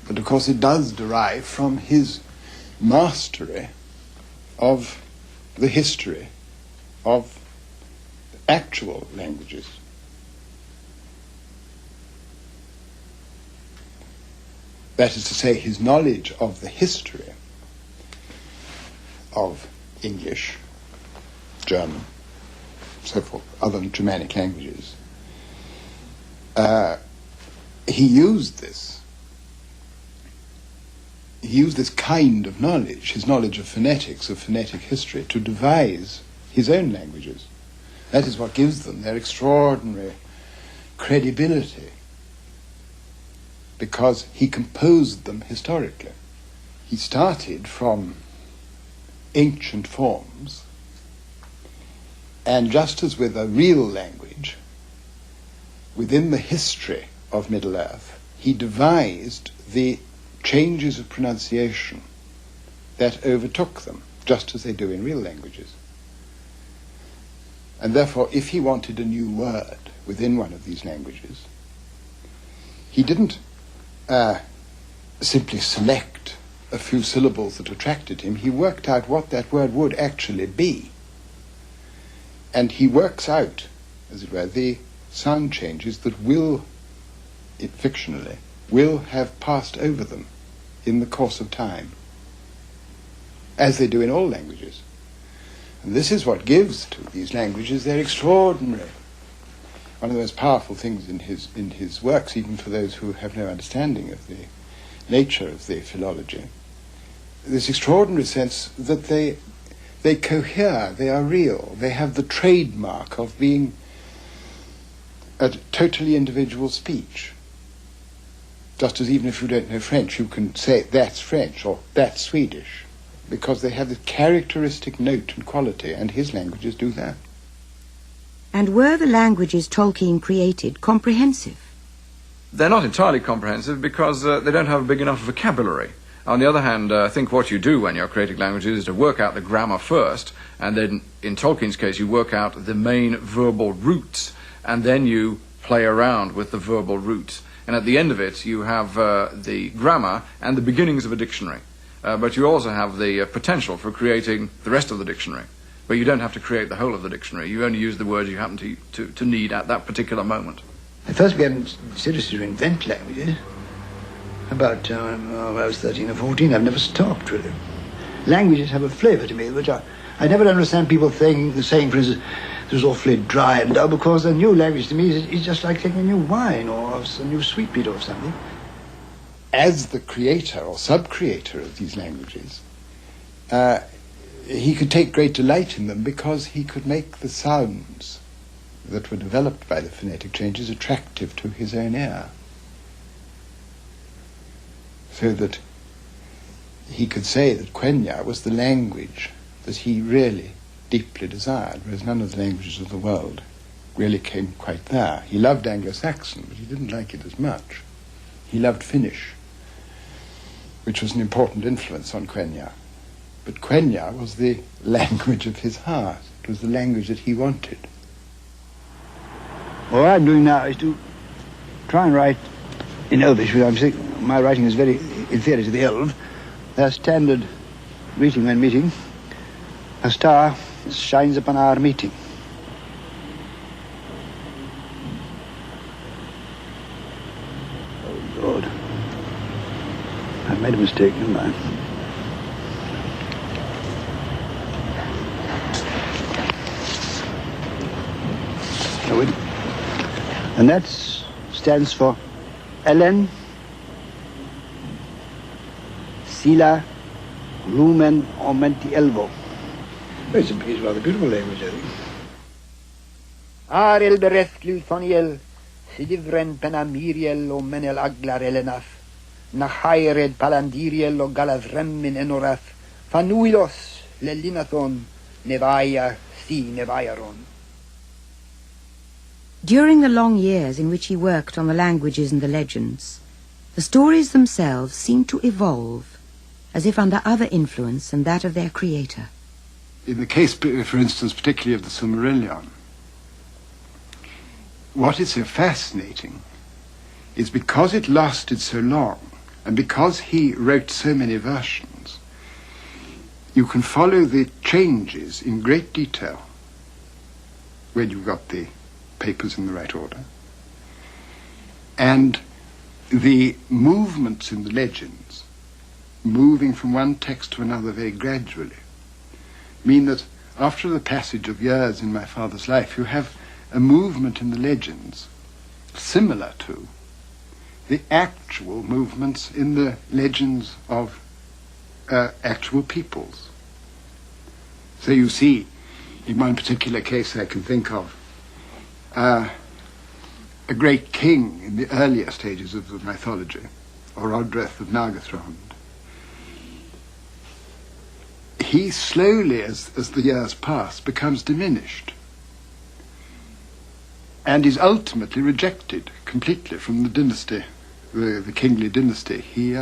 But of course it does derive from his mastery of the history of actual languages. That is to say, his knowledge of the history of English, German, so forth, other Germanic languages. He used this kind of knowledge, his knowledge of phonetics, of phonetic history, to devise his own languages. That is what gives them their extraordinary credibility, because he composed them historically. He started from ancient forms, and just as with a real language, within the history of Middle-earth, he devised the changes of pronunciation that overtook them, just as they do in real languages. And therefore, if he wanted a new word within one of these languages, he didn't simply select a few syllables that attracted him. He worked out what that word would actually be. And he works out, as it were, the sound changes that will, fictionally, will have passed over them in the course of time, as they do in all languages. And this is what gives to these languages their extraordinary, one of the most powerful things in his works, even for those who have no understanding of the nature of the philology, this extraordinary sense that they cohere, they are real, they have the trademark of being a totally individual speech. Just as even if you don't know French, you can say that's French or that's Swedish, because they have the characteristic note and quality, and his languages do that. And were the languages Tolkien created comprehensive? They're not entirely comprehensive because they don't have a big enough vocabulary. On the other hand, I think what you do when you're creating languages is to work out the grammar first, and then, in Tolkien's case, you work out the main verbal roots, and then you play around with the verbal roots. And at the end of it, you have the grammar and the beginnings of a dictionary. But you also have the potential for creating the rest of the dictionary. But you don't have to create the whole of the dictionary. You only use the words you happen to need at that particular moment. I first began seriously to invent languages about when I was 13 or 14. I've never stopped, really. Languages have a flavour to me, which I never understand people saying, for instance, it was awfully dry and dull, because a new language to me is just like taking a new wine or a new sweetmeat or something. As the creator or sub-creator of these languages, he could take great delight in them because he could make the sounds that were developed by the phonetic changes attractive to his own ear, so that he could say that Quenya was the language that he really deeply desired, whereas none of the languages of the world really came quite there. He loved Anglo-Saxon, but he didn't like it as much. He loved Finnish, which was an important influence on Quenya. But Quenya was the language of his heart. It was the language that he wanted. What I'm doing now is to try and write in Elvish, because my writing is very inferior to the Elv. Their standard greeting when meeting, a star shines upon our meeting. Oh, Lord. I've made a mistake, haven't I? No, wait. And that stands for Ellen, Sila, Lumen, Aumenti Elvo. It's a rather beautiful language, I think. Arel berethglil thoniel, sidivren penamiriel o menel aglar elenaf, nachaired palandiriel o galathremmin enorath, fanuilos lelinathon, nevaya si nevayaron. During the long years in which he worked on the languages and the legends, the stories themselves seemed to evolve, as if under other influence than that of their creator. In the case, for instance, particularly of the Silmarillion, what is so fascinating is because it lasted so long, and because he wrote so many versions, you can follow the changes in great detail when you've got the papers in the right order. And the movements in the legends, moving from one text to another very gradually, mean that after the passage of years in my father's life, you have a movement in the legends similar to the actual movements in the legends of actual peoples. So you see, in one particular case I can think of, a great king in the earlier stages of the mythology, Orodreth of Nargothrond. He slowly, as the years pass, becomes diminished and is ultimately rejected completely from the dynasty, the kingly dynasty he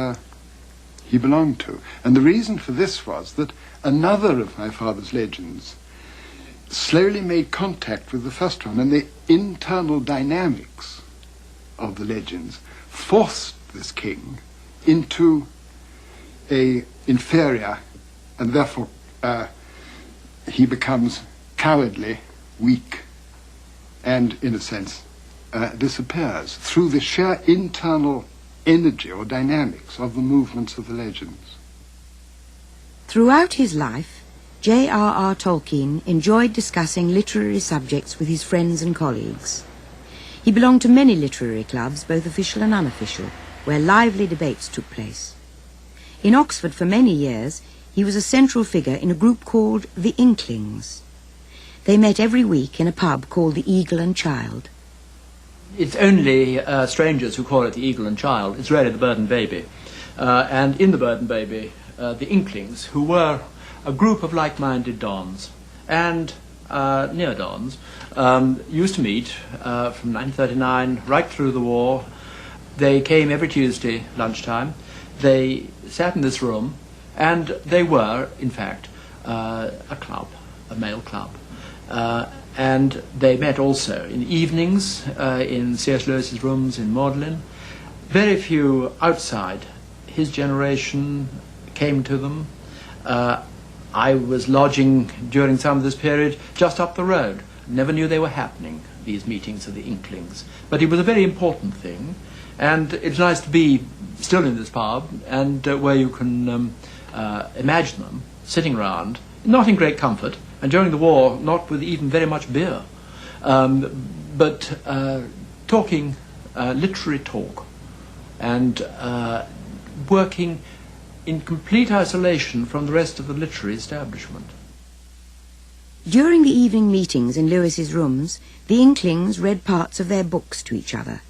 belonged to. And the reason for this was that another of my father's legends slowly made contact with the first one, and the internal dynamics of the legends forced this king into a inferior, and therefore he becomes cowardly, weak, and in a sense disappears through the sheer internal energy or dynamics of the movements of the legends. Throughout his life, J.R.R. Tolkien enjoyed discussing literary subjects with his friends and colleagues. He belonged to many literary clubs, both official and unofficial, where lively debates took place. In Oxford for many years, he was a central figure in a group called the Inklings. They met every week in a pub called the Eagle and Child. It's only strangers who call it the Eagle and Child. It's really the Bird and Baby. And in the Bird and Baby, the Inklings, who were a group of like-minded dons and neo-dons, used to meet from 1939 right through the war. They came every Tuesday lunchtime. They sat in this room, and they were, in fact, a club, a male club. And they met also in evenings in C.S. Lewis's rooms in Magdalen. Very few outside his generation came to them. I was lodging during some of this period just up the road. Never knew they were happening, these meetings of the Inklings. But it was a very important thing, and it's nice to be still in this pub, and where you can imagine them sitting round, not in great comfort, and during the war, not with even very much beer, but talking literary talk, and working in complete isolation from the rest of the literary establishment. During the evening meetings in Lewis's rooms, the Inklings read parts of their books to each other.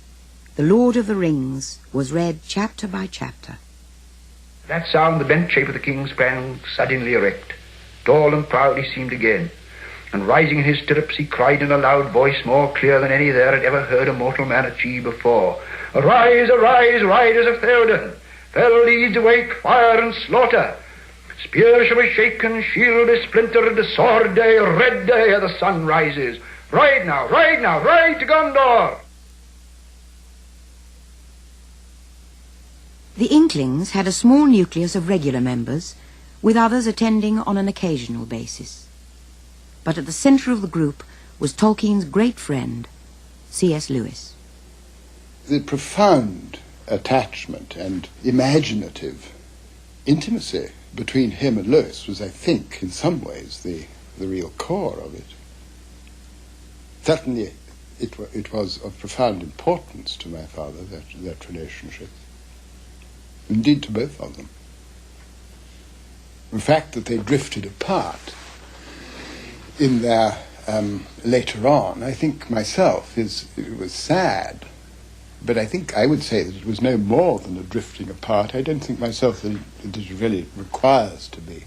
The Lord of the Rings was read chapter by chapter. That sound the bent shape of the king sprang suddenly erect. Tall and proud he seemed again. and rising in his stirrups he cried in a loud voice, more clear than any there had ever heard a mortal man achieve before, "Arise, arise, riders of Theoden! Fell leads awake, fire and slaughter! Spear shall be shaken, shield be splintered, sword day, red day ere the sun rises. Ride now, ride to Gondor!" The Inklings had a small nucleus of regular members, with others attending on an occasional basis. But at the centre of the group was Tolkien's great friend, C.S. Lewis. The profound attachment and imaginative intimacy between him and Lewis was, I think, in some ways the real core of it. Certainly it was of profound importance to my father, that relationship. Indeed, to both of them. The fact that they drifted apart in their later on, I think myself, it was sad. But I think I would say that it was no more than a drifting apart. I don't think myself that it really requires to be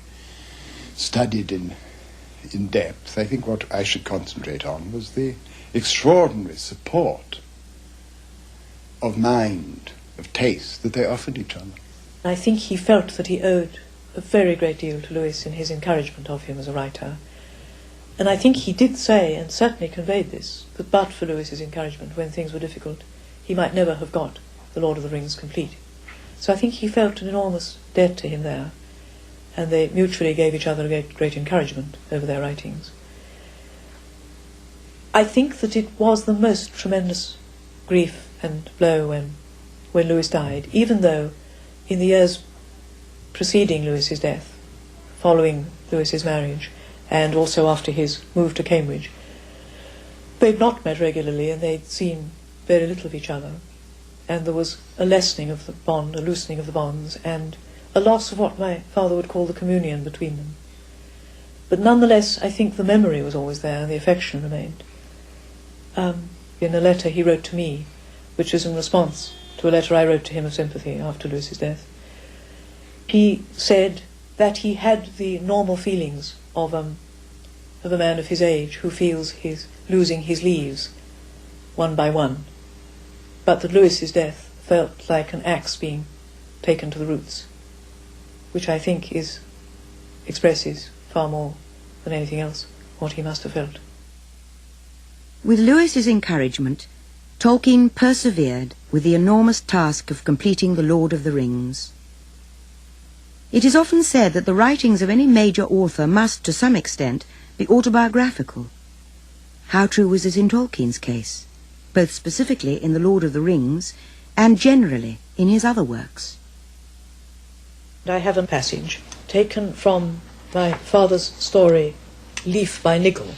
studied in depth. I think what I should concentrate on was the extraordinary support of mind, of taste, that they offered each other. I think he felt that he owed a very great deal to Lewis in his encouragement of him as a writer. And I think he did say, and certainly conveyed this, that but for Lewis's encouragement when things were difficult, he might never have got The Lord of the Rings complete. So I think he felt an enormous debt to him there, and they mutually gave each other great encouragement over their writings. I think that it was the most tremendous grief and blow when Lewis died, even though in the years preceding Lewis's death, following Lewis's marriage, and also after his move to Cambridge, they'd not met regularly and they'd seen very little of each other, and there was a lessening of the bond, a loosening of the bonds, and a loss of what my father would call the communion between them. But nonetheless, I think the memory was always there and the affection remained. In a letter he wrote to me, which was in response to a letter I wrote to him of sympathy after Lewis's death, he said that he had the normal feelings of a man of his age who feels he's losing his leaves one by one, but that Lewis's death felt like an axe being taken to the roots, which I think expresses far more than anything else what he must have felt. With Lewis's encouragement, Tolkien persevered with the enormous task of completing The Lord of the Rings. It is often said that the writings of any major author must, to some extent, be autobiographical. How true was this in Tolkien's case, both specifically in The Lord of the Rings and generally in his other works? I have a passage taken from my father's story, Leaf by Nigel,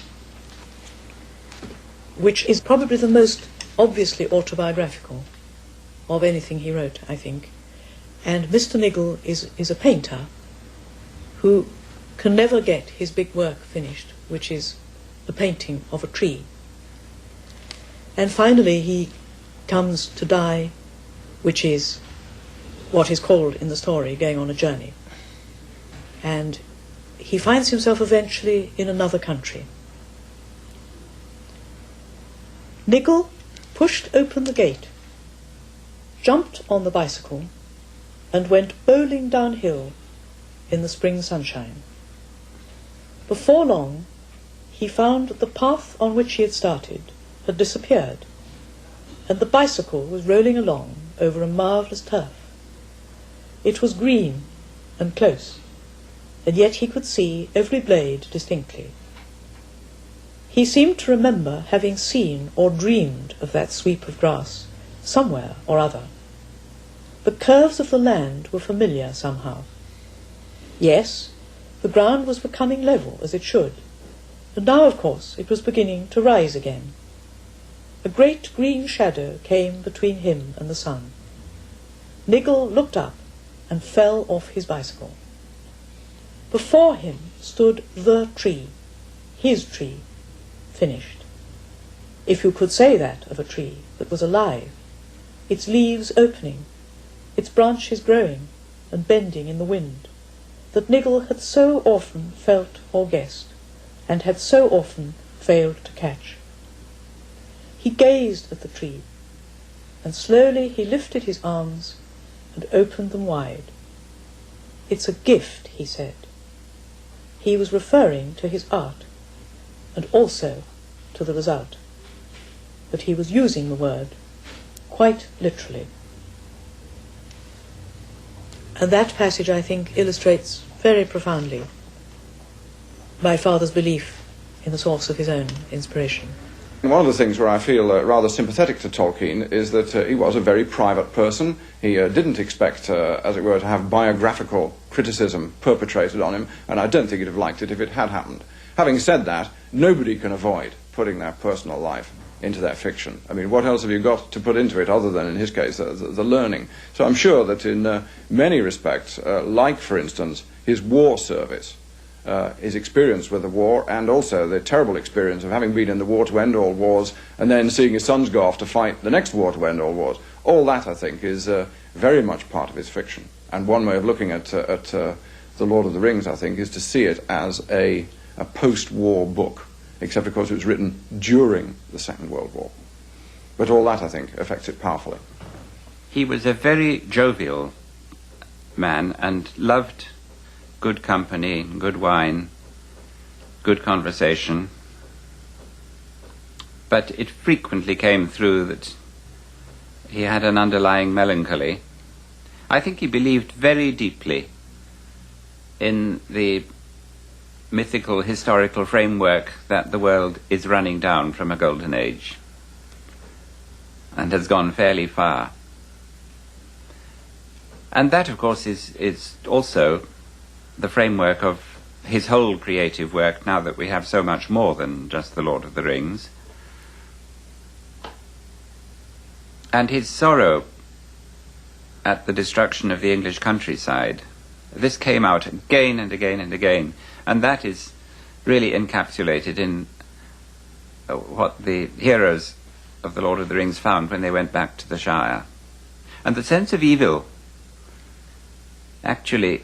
which is probably the most obviously autobiographical of anything he wrote, I think. And Mr. Nigel is a painter who can never get his big work finished, which is the painting of a tree. And finally he comes to die, which is what is called in the story going on a journey. And he finds himself eventually in another country. Nigel pushed open the gate, jumped on the bicycle, and went bowling downhill in the spring sunshine. Before long, he found that the path on which he had started had disappeared, and the bicycle was rolling along over a marvellous turf. It was green and close, and yet he could see every blade distinctly. He seemed to remember having seen or dreamed of that sweep of grass somewhere or other. The curves of the land were familiar somehow. Yes, the ground was becoming level as it should, and now, of course, it was beginning to rise again. A great green shadow came between him and the sun. Nigel looked up and fell off his bicycle. Before him stood the tree, his tree, finished. If you could say that of a tree that was alive, its leaves opening, its branches growing and bending in the wind, that Nigel had so often felt or guessed, and had so often failed to catch. He gazed at the tree, and slowly he lifted his arms and opened them wide. "It's a gift," he said. He was referring to his art, and also to the result. But he was using the word quite literally. And that passage, I think, illustrates very profoundly my father's belief in the source of his own inspiration. One of the things where I feel rather sympathetic to Tolkien is that he was a very private person. He didn't expect, as it were, to have biographical criticism perpetrated on him, and I don't think he'd have liked it if it had happened. Having said that, nobody can avoid putting their personal life into their fiction. I mean, what else have you got to put into it other than, in his case, the learning? So I'm sure that in many respects, like, for instance, his war service, his experience with the war, and also the terrible experience of having been in the war to end all wars and then seeing his sons go off to fight the next war to end all wars. All that, I think, is very much part of his fiction. And one way of looking at The Lord of the Rings, I think, is to see it as a post-war book, except, of course, it was written during the Second World War. But all that, I think, affects it powerfully. He was a very jovial man and loved good company, good wine, good conversation. But it frequently came through that he had an underlying melancholy. I think he believed very deeply in the mythical, historical framework that the world is running down from a golden age and has gone fairly far. And that, of course, is also the framework of his whole creative work, now that we have so much more than just The Lord of the Rings. And his sorrow at the destruction of the English countryside, this came out again and again and again, and that is really encapsulated in what the heroes of The Lord of the Rings found when they went back to the Shire. And the sense of evil actually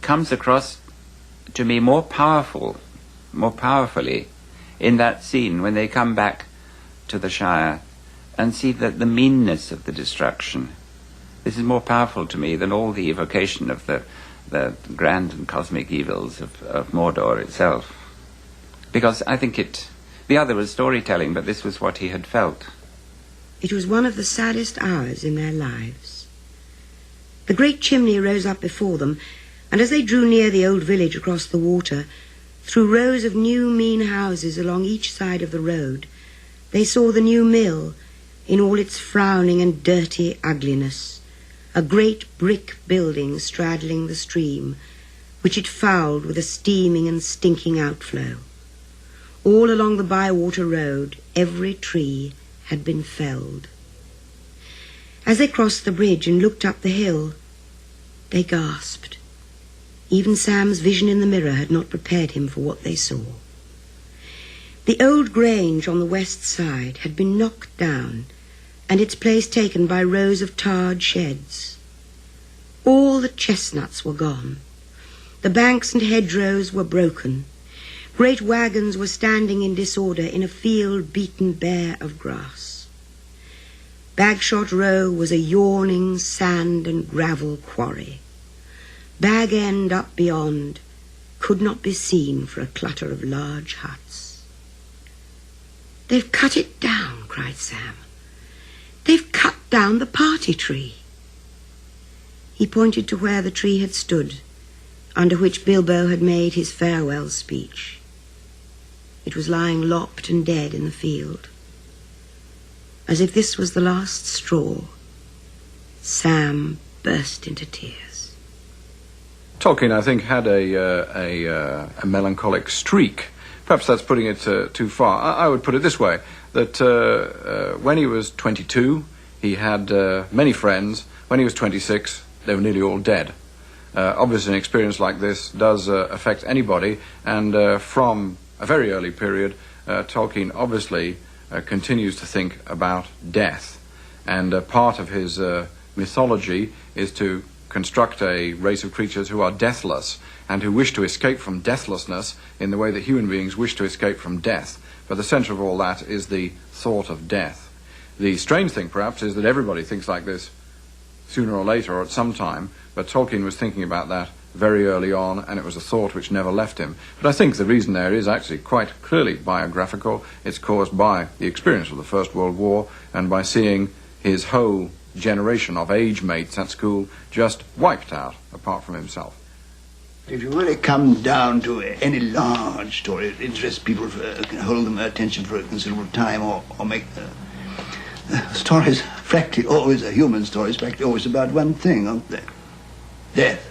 comes across to me more powerfully in that scene when they come back to the Shire and see that the meanness of the destruction. This is more powerful to me than all the evocation of the grand and cosmic evils of Mordor itself. Because I think the other was storytelling, but this was what he had felt. It was one of the saddest hours in their lives. The great chimney rose up before them, and as they drew near the old village across the water, through rows of new mean houses along each side of the road, they saw the new mill in all its frowning and dirty ugliness, a great brick building straddling the stream, which it fouled with a steaming and stinking outflow. All along the Bywater Road, every tree had been felled. As they crossed the bridge and looked up the hill, they gasped. Even Sam's vision in the mirror had not prepared him for what they saw. The old grange on the west side had been knocked down and its place taken by rows of tarred sheds. All the chestnuts were gone. The banks and hedgerows were broken. Great wagons were standing in disorder in a field beaten bare of grass. Bagshot Row was a yawning sand and gravel quarry. Bag End up beyond could not be seen for a clutter of large huts. "They've cut it down," cried Sam. "They've cut down the party tree." He pointed to where the tree had stood, under which Bilbo had made his farewell speech. It was lying lopped and dead in the field. As if this was the last straw, Sam burst into tears. Tolkien, I think, had a melancholic streak. Perhaps that's putting it too far. I would put it this way, that when he was 22, he had many friends. When he was 26, they were nearly all dead. Obviously, an experience like this does affect anybody, and from a very early period, Tolkien obviously continues to think about death. And part of his mythology is to construct a race of creatures who are deathless and who wish to escape from deathlessness in the way that human beings wish to escape from death. But the centre of all that is the thought of death. The strange thing, perhaps, is that everybody thinks like this sooner or later or at some time, but Tolkien was thinking about that very early on, and it was a thought which never left him. But I think the reason there is actually quite clearly biographical. It's caused by the experience of the First World War and by seeing his whole generation of age mates at school just wiped out, apart from himself. If you really come down to any large story, it interests people, can hold them attention for a considerable time, or make stories, practically always, a human story is practically always about one thing, aren't they? Death.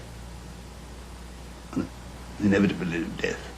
The inevitability of death.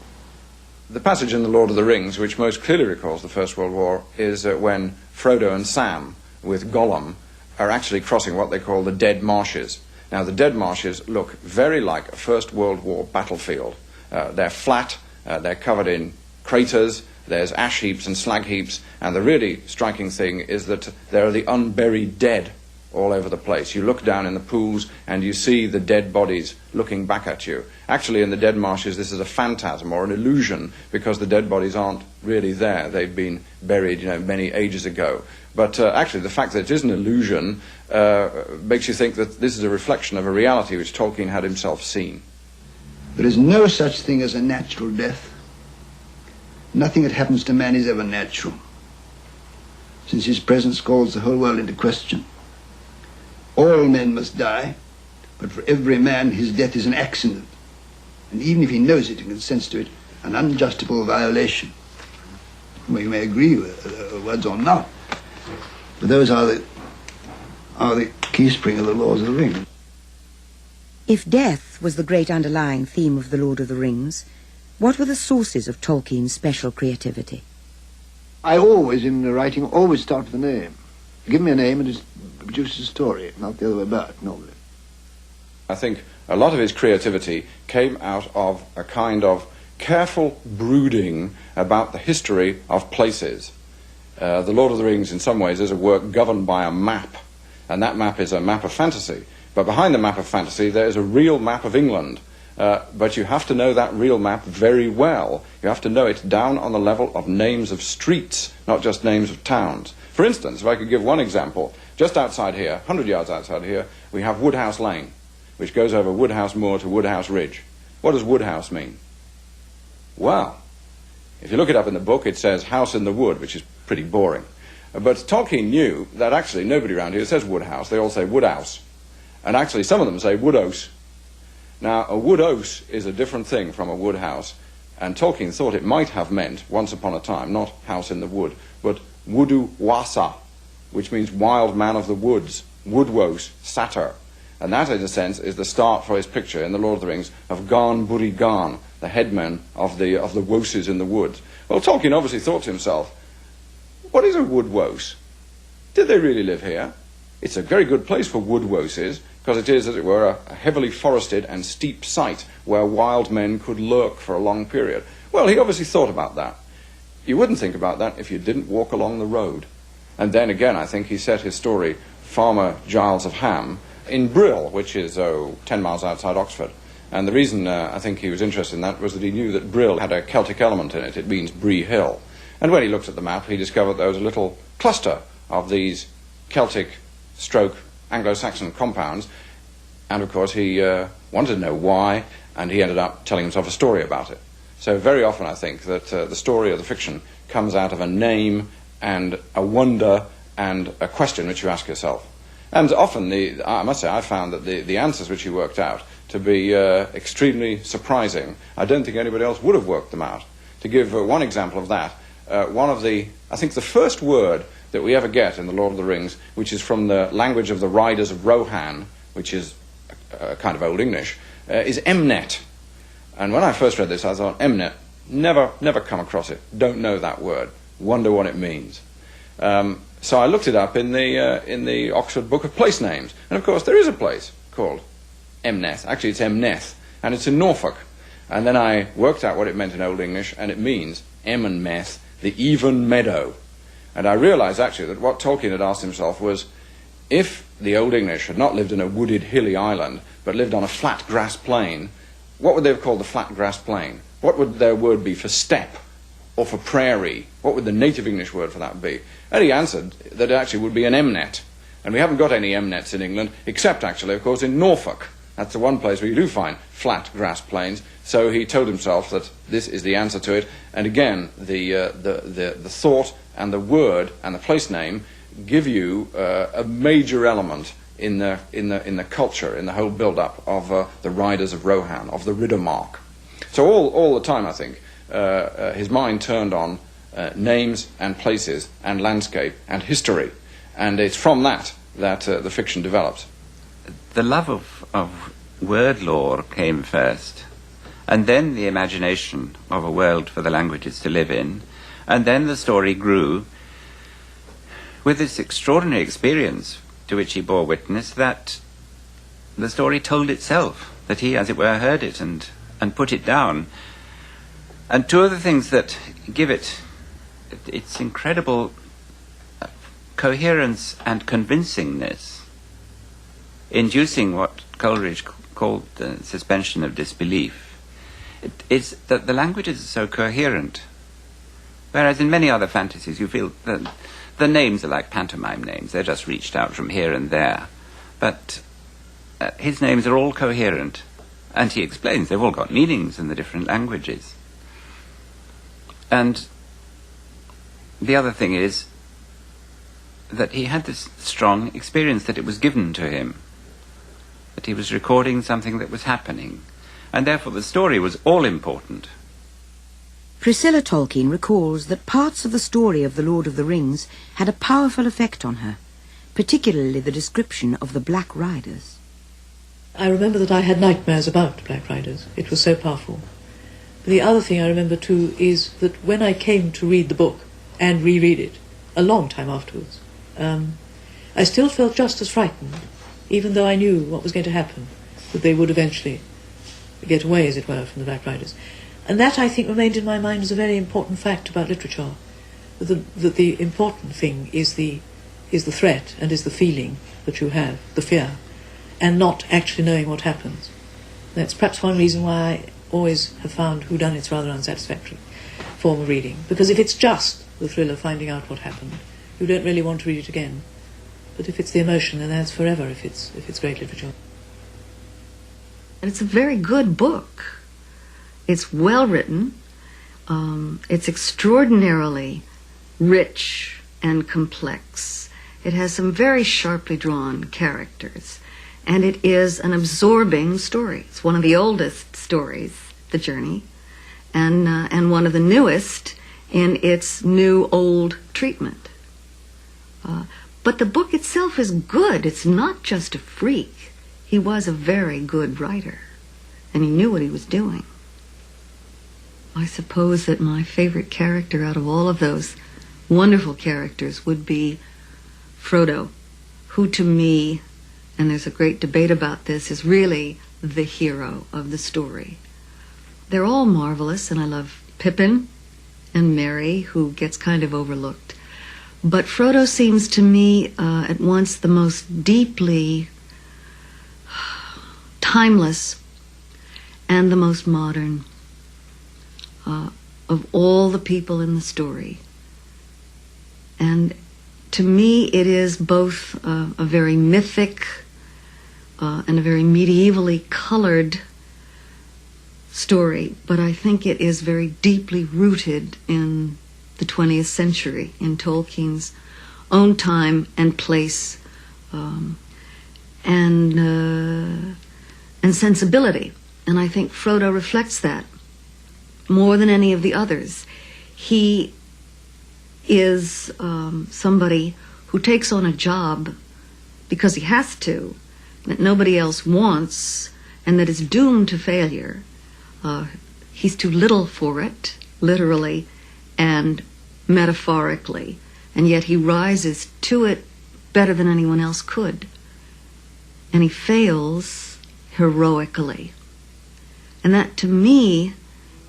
The passage in The Lord of the Rings which most clearly recalls the First World War is when Frodo and Sam, with Gollum, are actually crossing what they call the Dead Marshes. Now, the Dead Marshes look very like a First World War battlefield. They're flat, they're covered in craters, there's ash heaps and slag heaps, and the really striking thing is that there are the unburied dead all over the place. You look down in the pools and you see the dead bodies looking back at you. Actually, in the Dead Marshes, this is a phantasm or an illusion because the dead bodies aren't really there. They've been buried, many ages ago. But actually, the fact that it is an illusion makes you think that this is a reflection of a reality which Tolkien had himself seen. There is no such thing as a natural death. Nothing that happens to man is ever natural, since his presence calls the whole world into question. All men must die, but for every man his death is an accident, and even if he knows it and consents to it, an unjustifiable violation. Well, you may agree with words or not, but those are the keyspring of the laws of the ring. If death was the great underlying theme of The Lord of the Rings, what were the sources of Tolkien's special creativity? I always, in writing, always start with a name. Give me a name and it produces a story, not the other way about, normally. I think a lot of his creativity came out of a kind of careful brooding about the history of places. The Lord of the Rings, in some ways, is a work governed by a map, and that map is a map of fantasy. But behind the map of fantasy, there is a real map of England. But you have to know that real map very well. You have to know it down on the level of names of streets, not just names of towns. For instance, if I could give one example, just outside here, 100 yards outside here, we have Woodhouse Lane, which goes over Woodhouse Moor to Woodhouse Ridge. What does Woodhouse mean? Well, if you look it up in the book, it says house in the wood, which is pretty boring. But Tolkien knew that actually nobody around here says Woodhouse. They all say Woodhouse. And actually some of them say Woodhouse. Now, a woodhouse is a different thing from a woodhouse, and Tolkien thought it might have meant, once upon a time, not house in the wood, but Wudu Wasa, which means wild man of the woods, Woodwose, satyr. And that, in a sense, is the start for his picture in The Lord of the Rings of Garn Buri Garn, the headman of the woses in the woods. Well, Tolkien obviously thought to himself, what is a woodwose? Did they really live here? It's a very good place for woodwoses, because it is, as it were, a heavily forested and steep site where wild men could lurk for a long period. Well, he obviously thought about that. You wouldn't think about that if you didn't walk along the road. And then again, I think he set his story, Farmer Giles of Ham, in Brill, which is, 10 miles outside Oxford. And the reason I think he was interested in that was that he knew that Brill had a Celtic element in it. It means Bree Hill. And when he looked at the map, he discovered there was a little cluster of these Celtic stroke Anglo-Saxon compounds, and of course he wanted to know why, and he ended up telling himself a story about it. So very often I think that the story or the fiction comes out of a name and a wonder and a question which you ask yourself. And often, I must say, I found that the answers which he worked out to be extremely surprising. I don't think anybody else would have worked them out. To give one example of that, I think the first word that we ever get in The Lord of the Rings, which is from the language of the Riders of Rohan, which is a kind of Old English, is Emnet. And when I first read this, I thought, Emnet, never come across it. Don't know that word. Wonder what it means. So I looked it up in the Oxford Book of Place Names. And of course, there is a place called Emneth. Actually, it's Emneth, and it's in Norfolk. And then I worked out what it meant in Old English, and it means Emonmeth, the even meadow. And I realized, actually, that what Tolkien had asked himself was, if the Old English had not lived in a wooded, hilly island, but lived on a flat grass plain, what would they have called the flat grass plain? What would their word be for steppe or for prairie? What would the native English word for that be? And he answered that it actually would be an emnet. And we haven't got any emnets in England, except actually, of course, in Norfolk. That's the one place where you do find flat grass plains. So he told himself that this is the answer to it. And again, the thought and the word and the place name give you a major element in the culture, in the whole build-up of the riders of Rohan, of the Riddermark. So all the time, I think, his mind turned on names and places and landscape and history. And it's from that the fiction develops. The love of word lore came first, and then the imagination of a world for the languages to live in, and then the story grew with this extraordinary experience to which he bore witness, that the story told itself, that he, as it were, heard it and put it down. And two of the things that give it its incredible coherence and convincingness, inducing what Coleridge called the suspension of disbelief, is that the languages are so coherent. Whereas in many other fantasies you feel that the names are like pantomime names, they're just reached out from here and there. But his names are all coherent, and he explains they've all got meanings in the different languages. And the other thing is that he had this strong experience that it was given to him, that he was recording something that was happening, and therefore the story was all important. Priscilla Tolkien recalls that parts of the story of The Lord of the Rings had a powerful effect on her, particularly the description of the Black Riders. I remember that I had nightmares about Black Riders. It was so powerful. But the other thing I remember too is that when I came to read the book and reread it a long time afterwards, I still felt just as frightened, even though I knew what was going to happen, that they would eventually get away, as it were, from the Black Riders. And that, I think, remained in my mind as a very important fact about literature, that the important thing is the threat and is the feeling that you have, the fear, and not actually knowing what happens. That's perhaps one reason why I always have found whodunits rather unsatisfactory form of reading, because if it's just the thrill of finding out what happened, you don't really want to read it again. But if it's the emotion, then that's forever if it's great literature. And it's a very good book. It's well written. It's extraordinarily rich and complex. It has some very sharply drawn characters. And it is an absorbing story. It's one of the oldest stories, The Journey, and one of the newest in its new-old treatment. But the book itself is good. It's not just a freak. He was a very good writer, and he knew what he was doing. I suppose that my favorite character out of all of those wonderful characters would be Frodo, who to me, and there's a great debate about this, is really the hero of the story. They're all marvelous, and I love Pippin and Merry, who gets kind of overlooked. But Frodo seems to me at once the most deeply timeless and the most modern of all the people in the story. And to me it is both a very mythic and a very medievally colored story, but I think it is very deeply rooted in the 20th century, in Tolkien's own time and place, and sensibility. And I think Frodo reflects that more than any of the others. He is somebody who takes on a job because he has to, that nobody else wants, and that is doomed to failure. He's too little for it, literally and metaphorically, and yet he rises to it better than anyone else could. And he fails heroically. And that, to me,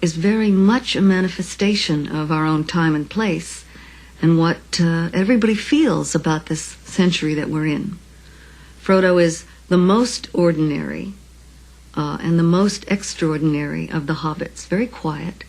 is very much a manifestation of our own time and place and what everybody feels about this century that we're in. Frodo is the most ordinary and the most extraordinary of the hobbits. Very quiet.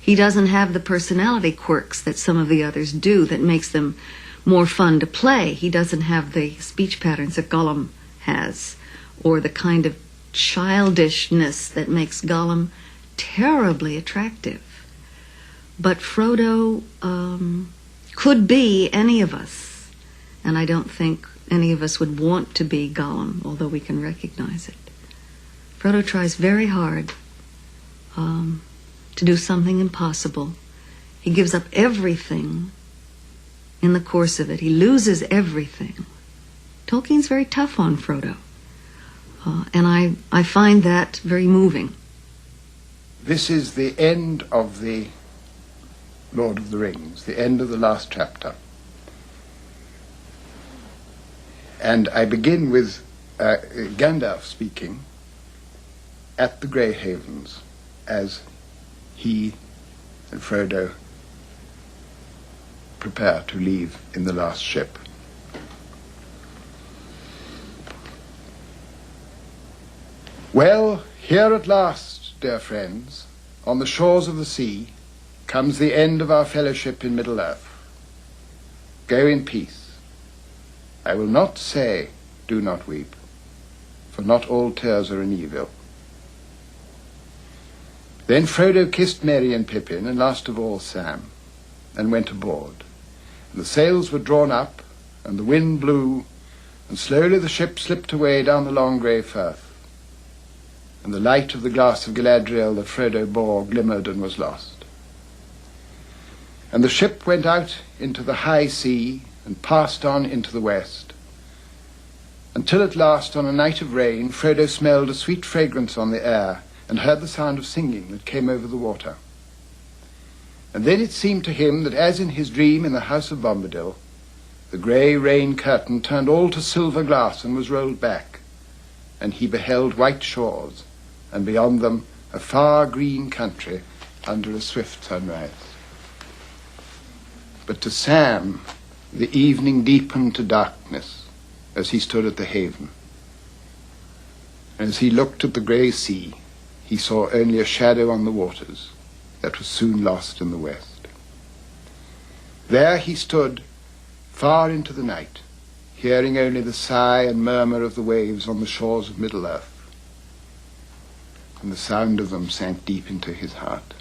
He doesn't have the personality quirks that some of the others do that makes them more fun to play. He doesn't have the speech patterns that Gollum has, or the kind of childishness that makes Gollum terribly attractive. But Frodo could be any of us, and I don't think any of us would want to be Gollum, although we can recognize it. Frodo tries very hard to do something impossible. He gives up everything in the course of it. He loses everything. Tolkien's very tough on Frodo, and I find that very moving. This is the end of the Lord of the Rings, the end of the last chapter. And I begin with Gandalf speaking at the Grey Havens as he and Frodo prepare to leave in the last ship. Well, here at last, dear friends, on the shores of the sea, comes the end of our fellowship in Middle-earth. Go in peace. I will not say, do not weep, for not all tears are an evil. Then Frodo kissed Merry and Pippin, and last of all Sam, and went aboard. And the sails were drawn up, and the wind blew, and slowly the ship slipped away down the long grey firth. And the light of the glass of Galadriel that Frodo bore glimmered and was lost. And the ship went out into the high sea, and passed on into the west, until at last, on a night of rain, Frodo smelled a sweet fragrance on the air, and heard the sound of singing that came over the water. And then it seemed to him that, as in his dream in the house of Bombadil, the grey rain curtain turned all to silver glass and was rolled back, and he beheld white shores, and beyond them a far green country under a swift sunrise. But to Sam, the evening deepened to darkness as he stood at the haven. And as he looked at the grey sea, he saw only a shadow on the waters that was soon lost in the west. There he stood far into the night, hearing only the sigh and murmur of the waves on the shores of Middle-earth, and the sound of them sank deep into his heart.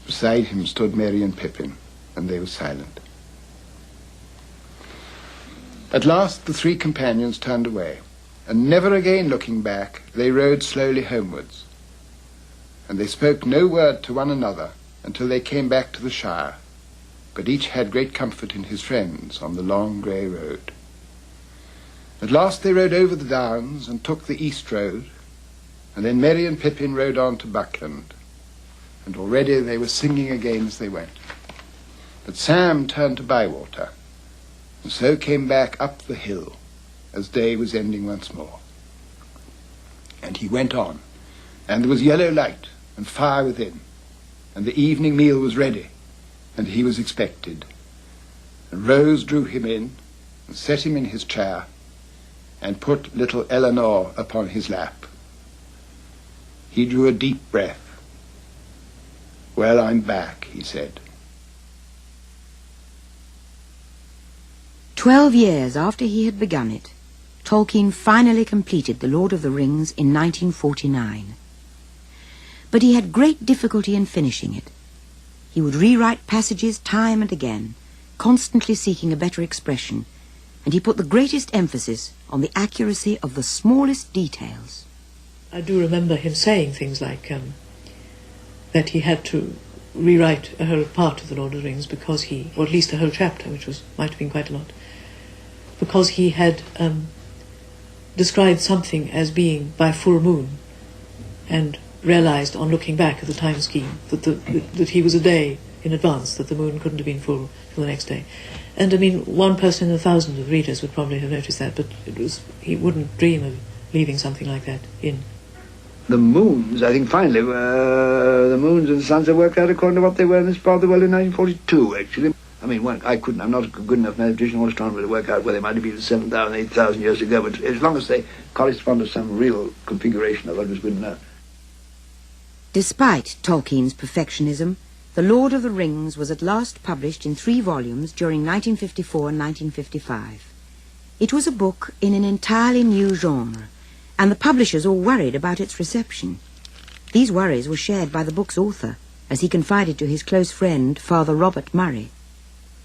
Beside him stood Merry and Pippin, and they were silent. At last the three companions turned away, and never again looking back, they rode slowly homewards. And they spoke no word to one another until they came back to the Shire, but each had great comfort in his friends on the long grey road. At last they rode over the downs and took the east road, and then Merry and Pippin rode on to Buckland, and already they were singing again as they went. But Sam turned to Bywater, and so came back up the hill as day was ending once more. And he went on, and there was yellow light and fire within, and the evening meal was ready, and he was expected. And Rose drew him in, and set him in his chair, and put little Eleanor upon his lap. He drew a deep breath. "Well, I'm back," he said. 12 years after he had begun it, Tolkien finally completed The Lord of the Rings in 1949. But he had great difficulty in finishing it. He would rewrite passages time and again, constantly seeking a better expression, and he put the greatest emphasis on the accuracy of the smallest details. I do remember him saying things like that he had to rewrite a whole part of The Lord of the Rings because he, or at least a whole chapter, which might have been quite a lot, because he had described something as being by full moon, and realized on looking back at the time scheme that he was a day in advance, that the moon couldn't have been full till the next day. And I mean, one person in 1,000 of readers would probably have noticed that, but he wouldn't dream of leaving something like that in. The moons, I think, finally, the moons and the suns have worked out according to what they were in this part of the world in 1942, actually. I mean, I'm not a good enough mathematician or astronomer to work out where they might have been 7,000, 8,000 years ago, but as long as they correspond to some real configuration of it, was good enough. Despite Tolkien's perfectionism, The Lord of the Rings was at last published in 3 volumes during 1954 and 1955. It was a book in an entirely new genre, and the publishers all worried about its reception. These worries were shared by the book's author, as he confided to his close friend, Father Robert Murray.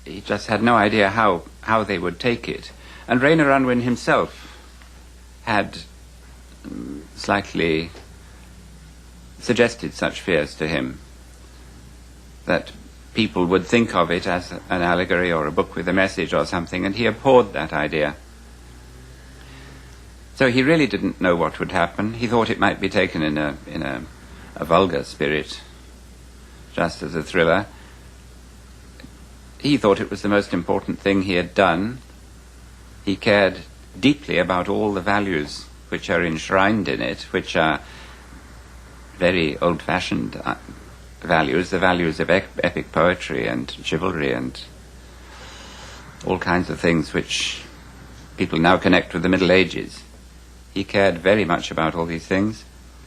He just had no idea how they would take it. And Rainer Unwin himself had slightly suggested such fears to him, that people would think of it as an allegory or a book with a message or something, and he abhorred that idea. So he really didn't know what would happen. He thought it might be taken in a vulgar spirit, just as a thriller. He thought it was the most important thing he had done. He cared deeply about all the values which are enshrined in it, which are very old-fashioned values, the values of epic poetry and chivalry and all kinds of things which people now connect with the Middle Ages. He cared very much about all these things.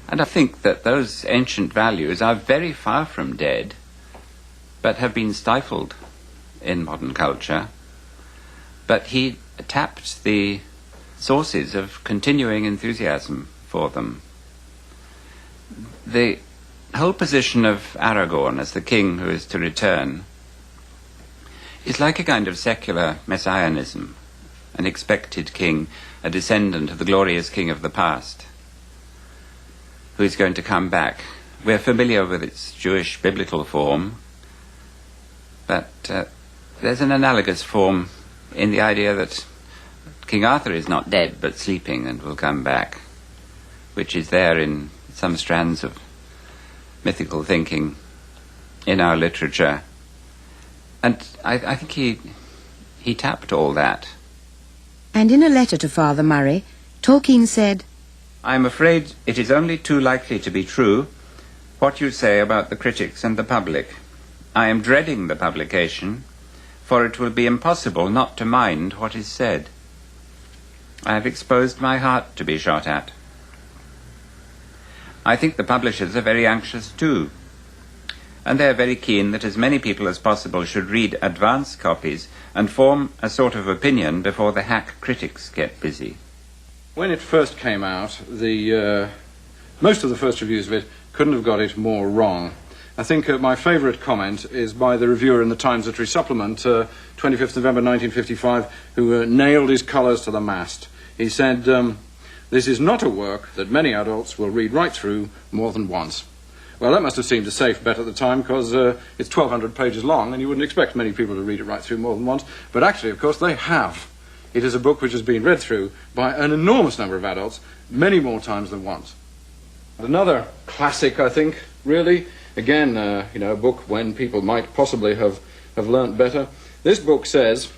And I think that those ancient values are very far from dead, but have been stifled in modern culture. But he tapped the sources of continuing enthusiasm for them. The whole position of Aragorn as the king who is to return is like a kind of secular messianism, an expected king, a descendant of the glorious king of the past, who is going to come back. We're familiar with its Jewish biblical form, but there's an analogous form in the idea that King Arthur is not dead but sleeping and will come back, which is there in some strands of mythical thinking in our literature. And I think he tapped all that. And in a letter to Father Murray, Tolkien said, "I am afraid it is only too likely to be true what you say about the critics and the public. I am dreading the publication, for it will be impossible not to mind what is said. I have exposed my heart to be shot at. I think the publishers are very anxious too, and they are very keen that as many people as possible should read advance copies and form a sort of opinion before the hack critics get busy." When it first came out, most of the first reviews of it couldn't have got it more wrong. I think my favourite comment is by the reviewer in the Times Literary Supplement, 25th November 1955, who nailed his colours to the mast. He said, "This is not a work that many adults will read right through more than once." Well, that must have seemed a safe bet at the time, because it's 1,200 pages long, and you wouldn't expect many people to read it right through more than once. But actually, of course, they have. It is a book which has been read through by an enormous number of adults, many more times than once. Another classic, I think, really, again, a book when people might possibly have learnt better. This book says,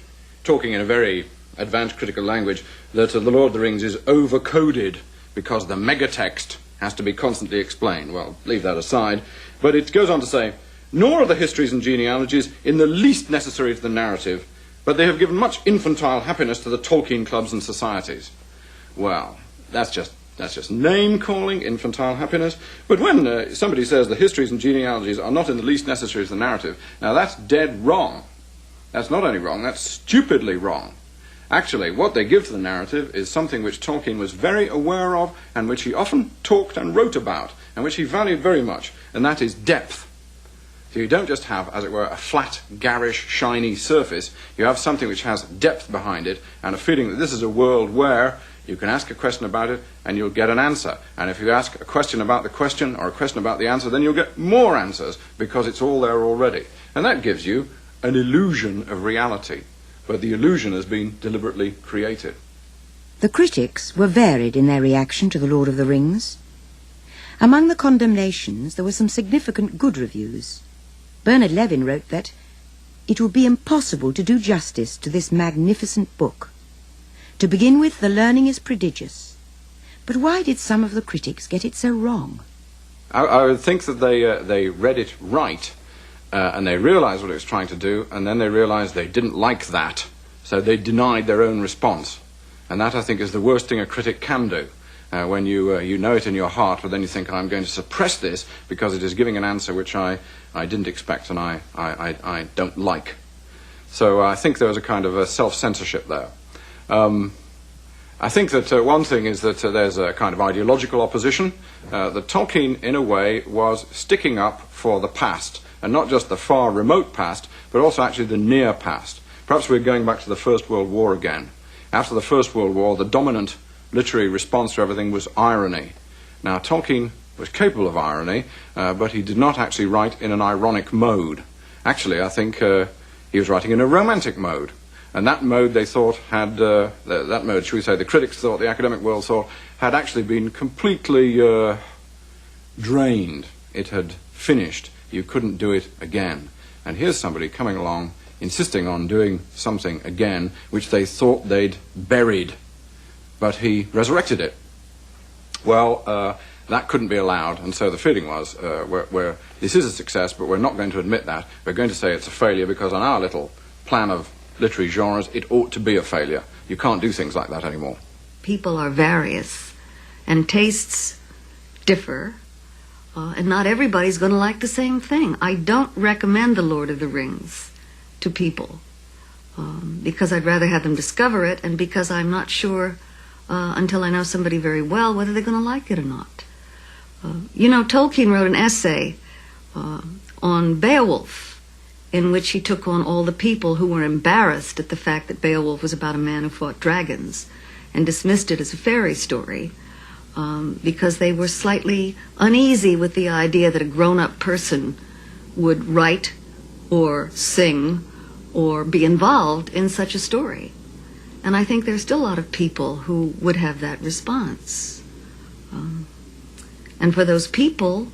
talking in a very advanced critical language, that The Lord of the Rings is over-coded because the megatext has to be constantly explained. Well, leave that aside. But it goes on to say, "Nor are the histories and genealogies in the least necessary to the narrative, but they have given much infantile happiness to the Tolkien clubs and societies." Well, that's just name-calling, infantile happiness. But when somebody says the histories and genealogies are not in the least necessary to the narrative, now that's dead wrong. That's not only wrong, that's stupidly wrong. Actually, what they give to the narrative is something which Tolkien was very aware of, and which he often talked and wrote about, and which he valued very much, and that is depth. So you don't just have, as it were, a flat, garish, shiny surface. You have something which has depth behind it, and a feeling that this is a world where you can ask a question about it, and you'll get an answer. And if you ask a question about the question, or a question about the answer, then you'll get more answers, because it's all there already. And that gives you an illusion of reality. But the illusion has been deliberately created. The critics were varied in their reaction to The Lord of the Rings. Among the condemnations, there were some significant good reviews. Bernard Levin wrote that it would be impossible to do justice to this magnificent book. To begin with, the learning is prodigious. But why did some of the critics get it so wrong? I would think that they read it right, and they realized what it was trying to do, and then they realized they didn't like that, so they denied their own response. And that, I think, is the worst thing a critic can do. When you know it in your heart, but then you think, I'm going to suppress this because it is giving an answer which I didn't expect and I don't like. So I think there was a kind of a self-censorship there. I think that one thing is that there's a kind of ideological opposition. That Tolkien, in a way, was sticking up for the past, and not just the far remote past, but also actually the near past. Perhaps we're going back to the First World War again. After the First World War, the dominant literary response to everything was irony. Now, Tolkien was capable of irony, but he did not actually write in an ironic mode. Actually, I think he was writing in a romantic mode. And that mode they thought had, that mode, shall we say, the critics thought, the academic world thought, had actually been completely drained. It had finished. You couldn't do it again. And here's somebody coming along, insisting on doing something again, which they thought they'd buried. But he resurrected it. Well, that couldn't be allowed, and so the feeling was, this is a success, but we're not going to admit that. We're going to say it's a failure because on our little plan of literary genres, it ought to be a failure. You can't do things like that anymore. People are various, and tastes differ, and not everybody's going to like the same thing. I don't recommend The Lord of the Rings to people, because I'd rather have them discover it, and because I'm not sure until I know somebody very well whether they're going to like it or not. Tolkien wrote an essay on Beowulf, in which he took on all the people who were embarrassed at the fact that Beowulf was about a man who fought dragons, and dismissed it as a fairy story, because they were slightly uneasy with the idea that a grown-up person would write or sing or be involved in such a story. And I think there's still a lot of people who would have that response. And for those people,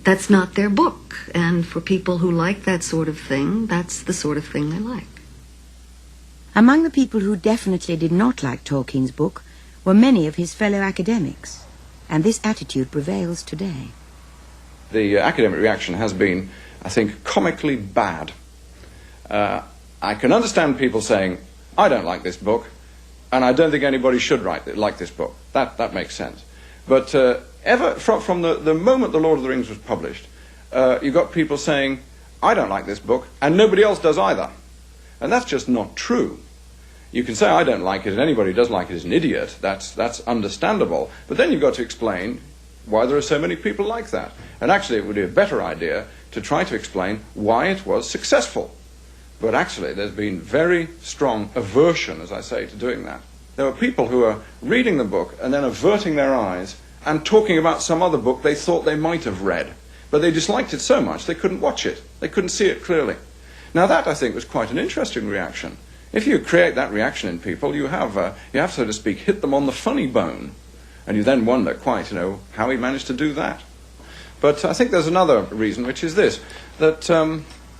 that's not their book. And for people who like that sort of thing, that's the sort of thing they like. Among the people who definitely did not like Tolkien's book were many of his fellow academics, and this attitude prevails today. The academic reaction has been, I think, comically bad. I can understand people saying, I don't like this book, and I don't think anybody should like this book. That makes sense. But from the moment The Lord of the Rings was published, you got people saying, I don't like this book, and nobody else does either. And that's just not true. You can say, I don't like it, and anybody who does like it is an idiot. That's understandable. But then you've got to explain why there are so many people like that. And actually, it would be a better idea to try to explain why it was successful. But actually, there's been very strong aversion, as I say, to doing that. There were people who are reading the book and then averting their eyes and talking about some other book they thought they might have read. But they disliked it so much they couldn't watch it. They couldn't see it clearly. Now that, I think, was quite an interesting reaction. If you create that reaction in people, you have, so to speak, hit them on the funny bone. And you then wonder quite, how he managed to do that. But I think there's another reason, which is this, that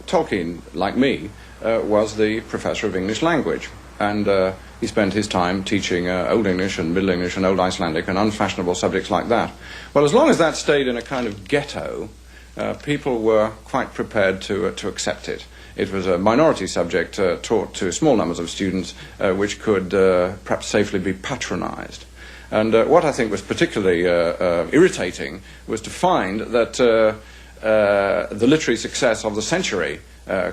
Tolkien, like me, was the professor of English language. And he spent his time teaching Old English and Middle English and Old Icelandic and unfashionable subjects like that. Well, as long as that stayed in a kind of ghetto, people were quite prepared to accept it. It was a minority subject taught to small numbers of students, which could perhaps safely be patronized. And what I think was particularly irritating was to find that the literary success of the century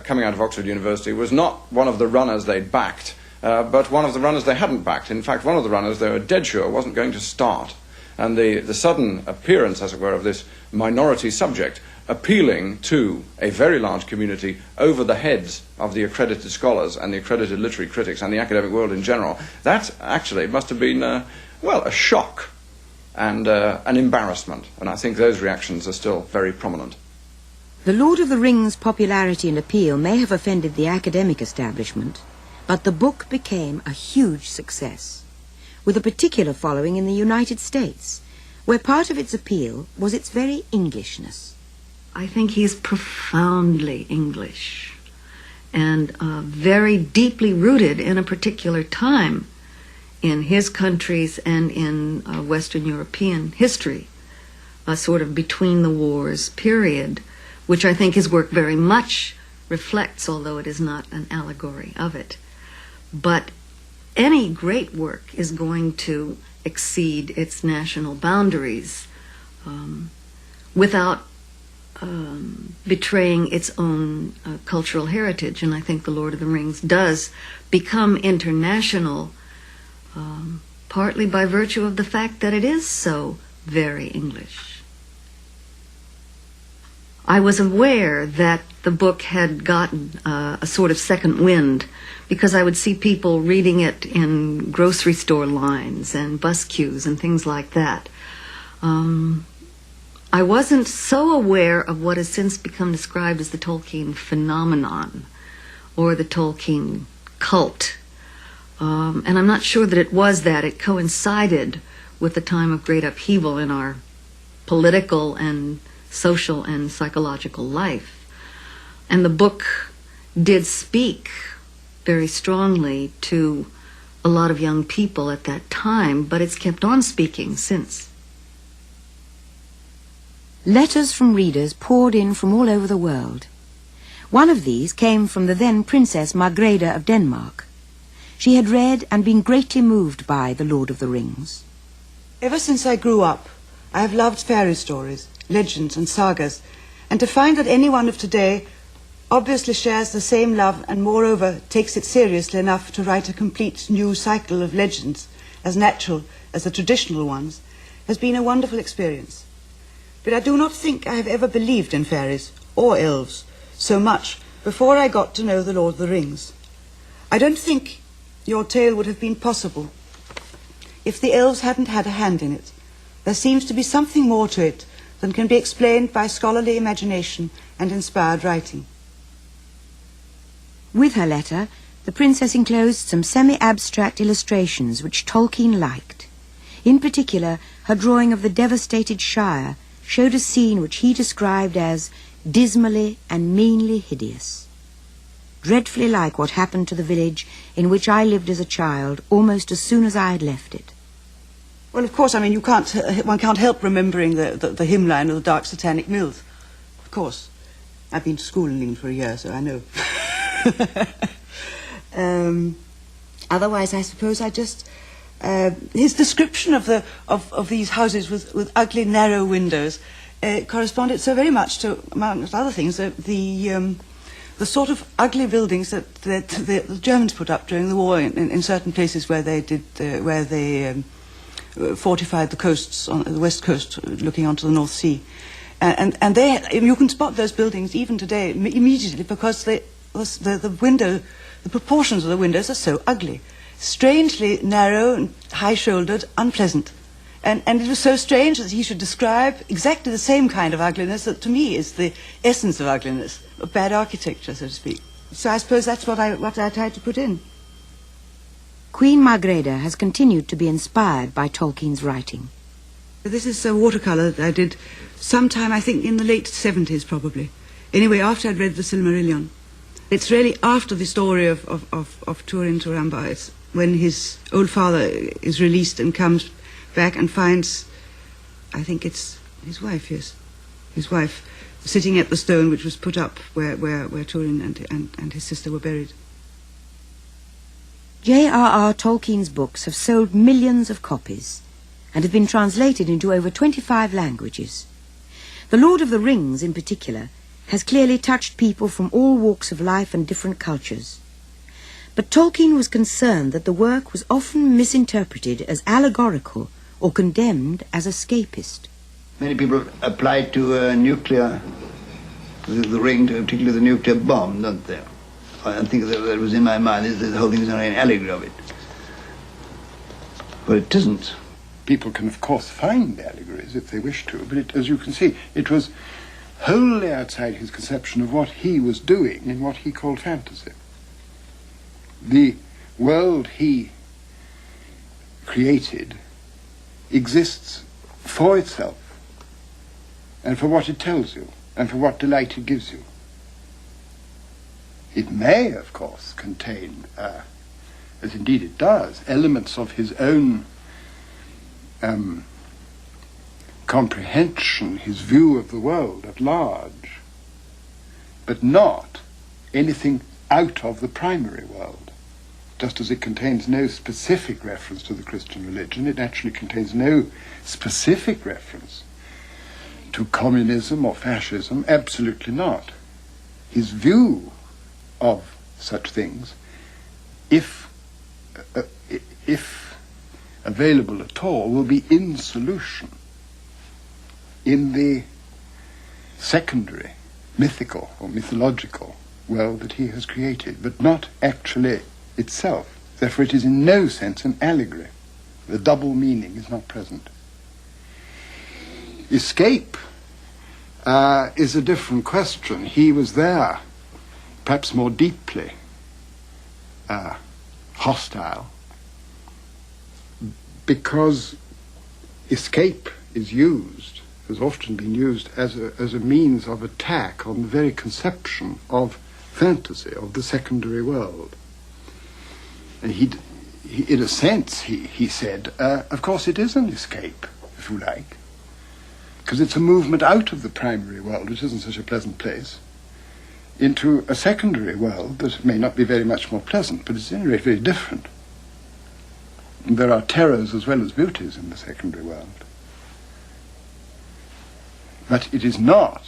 coming out of Oxford University was not one of the runners they'd backed, but one of the runners they hadn't backed. In fact, one of the runners they were dead sure wasn't going to start. And the sudden appearance, as it were, of this minority subject appealing to a very large community over the heads of the accredited scholars and the accredited literary critics and the academic world in general, that actually must have been, a shock and an embarrassment. And I think those reactions are still very prominent. The Lord of the Rings' popularity and appeal may have offended the academic establishment, but the book became a huge success, with a particular following in the United States, where part of its appeal was its very Englishness. I think he's profoundly English and very deeply rooted in a particular time in his country's and in Western European history, a sort of between the wars period which I think his work very much reflects, although it is not an allegory of it. But any great work is going to exceed its national boundaries without betraying its own cultural heritage. And I think The Lord of the Rings does become international partly by virtue of the fact that it is so very English. I was aware that the book had gotten a sort of second wind because I would see people reading it in grocery store lines and bus queues and things like that. I wasn't so aware of what has since become described as the Tolkien phenomenon or the Tolkien cult. And I'm not sure that it was that. It coincided with the time of great upheaval in our political and social and psychological life. And the book did speak very strongly to a lot of young people at that time, but it's kept on speaking since. Letters from readers poured in from all over the world. One of these came from the then Princess Margrethe of Denmark. She had read and been greatly moved by The Lord of the Rings. Ever since I grew up, I have loved fairy stories, legends and sagas, and to find that anyone of today obviously shares the same love and moreover takes it seriously enough to write a complete new cycle of legends as natural as the traditional ones has been a wonderful experience. But I do not think I have ever believed in fairies or elves so much before I got to know The Lord of the Rings. I don't think your tale would have been possible if the elves hadn't had a hand in it. There seems to be something more to it than can be explained by scholarly imagination and inspired writing. With her letter, the princess enclosed some semi-abstract illustrations which Tolkien liked. In particular, her drawing of the devastated Shire showed a scene which he described as dismally and meanly hideous, dreadfully like what happened to the village in which I lived as a child almost as soon as I had left it. Well, of course, I mean, one can't help remembering the hymn line of the Dark Satanic Mills. Of course. I've been to school in England for a year, so I know. Otherwise, I suppose I just... his description of these houses with ugly, narrow windows corresponded so very much to, among other things, the sort of ugly buildings that the Germans put up during the war in certain places where they fortified the coasts on the west coast, looking onto the North Sea, and you can spot those buildings even today immediately because the proportions of the windows are so ugly, strangely narrow and high-shouldered, unpleasant. And it was so strange that he should describe exactly the same kind of ugliness that to me is the essence of ugliness, of bad architecture, so to speak. So I suppose that's what I tried to put in. Queen Margrethe has continued to be inspired by Tolkien's writing. This is a watercolour that I did sometime, I think, in the late 70s, probably. Anyway, after I'd read the Silmarillion. It's really after the story of Turin Turambar. It's when his old father is released and comes back and finds, I think it's his wife, yes, his wife, sitting at the stone which was put up where Turin and his sister were buried. J.R.R. Tolkien's books have sold millions of copies and have been translated into over 25 languages. The Lord of the Rings, in particular, has clearly touched people from all walks of life and different cultures. But Tolkien was concerned that the work was often misinterpreted as allegorical or condemned as escapist. Many people apply to the ring, particularly the nuclear bomb, don't they? I think that was in my mind, is that the whole thing is only an allegory of it. But it isn't. People can, of course, find allegories if they wish to, but as you can see, it was wholly outside his conception of what he was doing in what he called fantasy. The world he created exists for itself and for what it tells you and for what delight it gives you. It may, of course, contain, as indeed it does, elements of his own comprehension, his view of the world at large, but not anything out of the primary world. Just as it contains no specific reference to the Christian religion, it actually contains no specific reference to communism or fascism. Absolutely not. His view of such things, if available at all, will be in solution in the secondary, mythical or mythological world that he has created, but not actually itself. Therefore it is in no sense an allegory. The double meaning is not present. Escape is a different question. He was there, perhaps more deeply hostile, because escape is used, has often been used as a means of attack on the very conception of fantasy, of the secondary world. And he in a sense, he said, of course it is an escape, if you like, because it's a movement out of the primary world, which isn't such a pleasant place, into a secondary world that may not be very much more pleasant, but it's in a way very different. And there are terrors as well as beauties in the secondary world. But it is not.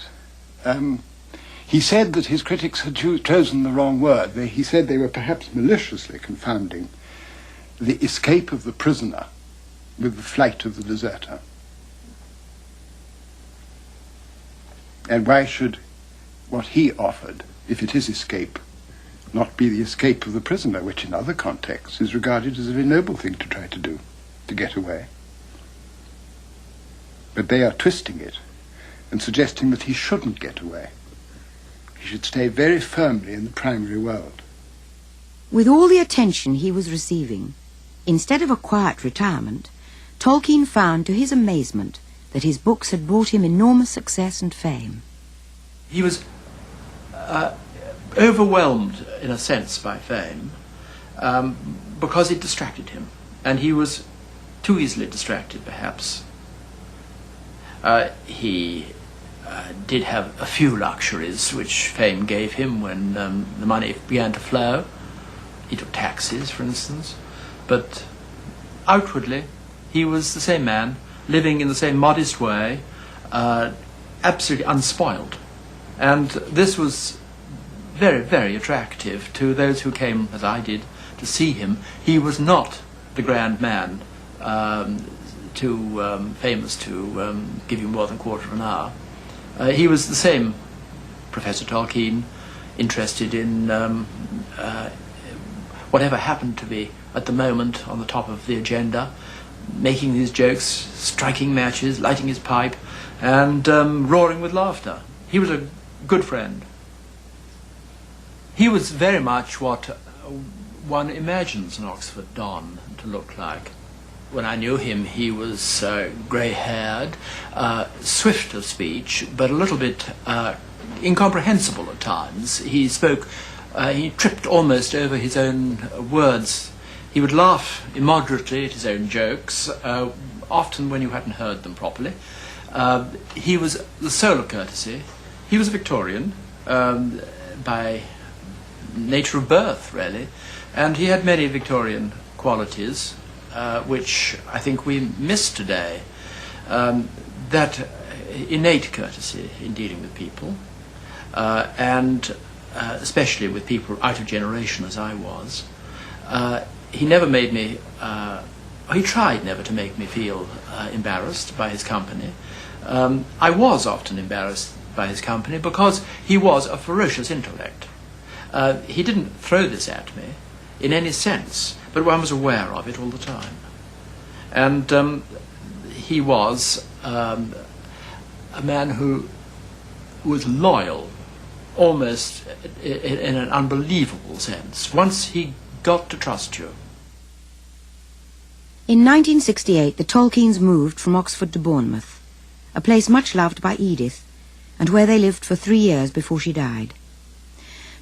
He said that his critics had chosen the wrong word. He said they were perhaps maliciously confounding the escape of the prisoner with the flight of the deserter. And why should what he offered, if it is escape, not be the escape of the prisoner, which in other contexts is regarded as a very noble thing to try to do, to get away? But they are twisting it and suggesting that he shouldn't get away. He should stay very firmly in the primary world. With all the attention he was receiving, instead of a quiet retirement, Tolkien found to his amazement that his books had brought him enormous success and fame. He was overwhelmed, in a sense, by fame because it distracted him. And he was too easily distracted, perhaps. He did have a few luxuries which fame gave him when the money began to flow. He took taxis, for instance. But outwardly, he was the same man, living in the same modest way, absolutely unspoiled. And this was very, very attractive to those who came, as I did, to see him. He was not the grand man famous to give you more than a quarter of an hour. He was the same Professor Tolkien, interested in whatever happened to be at the moment on the top of the agenda, making these jokes, striking matches, lighting his pipe, and roaring with laughter. He was a good friend. He was very much what one imagines an Oxford Don to look like. When I knew him, he was grey-haired, swift of speech, but a little bit incomprehensible at times. He spoke, he tripped almost over his own words. He would laugh immoderately at his own jokes, often when you hadn't heard them properly. He was the soul of courtesy. He was a Victorian by nature of birth, really, and he had many Victorian qualities which I think we miss today. That innate courtesy in dealing with people, and especially with people out of generation as I was. He never made me, he tried never to make me feel embarrassed by his company. I was often embarrassed by his company because he was a ferocious intellect. He didn't throw this at me in any sense, but one was aware of it all the time. And he was a man who was loyal, almost in an unbelievable sense, once he got to trust you. In 1968, the Tolkiens moved from Oxford to Bournemouth, a place much loved by Edith, and where they lived for 3 years before she died.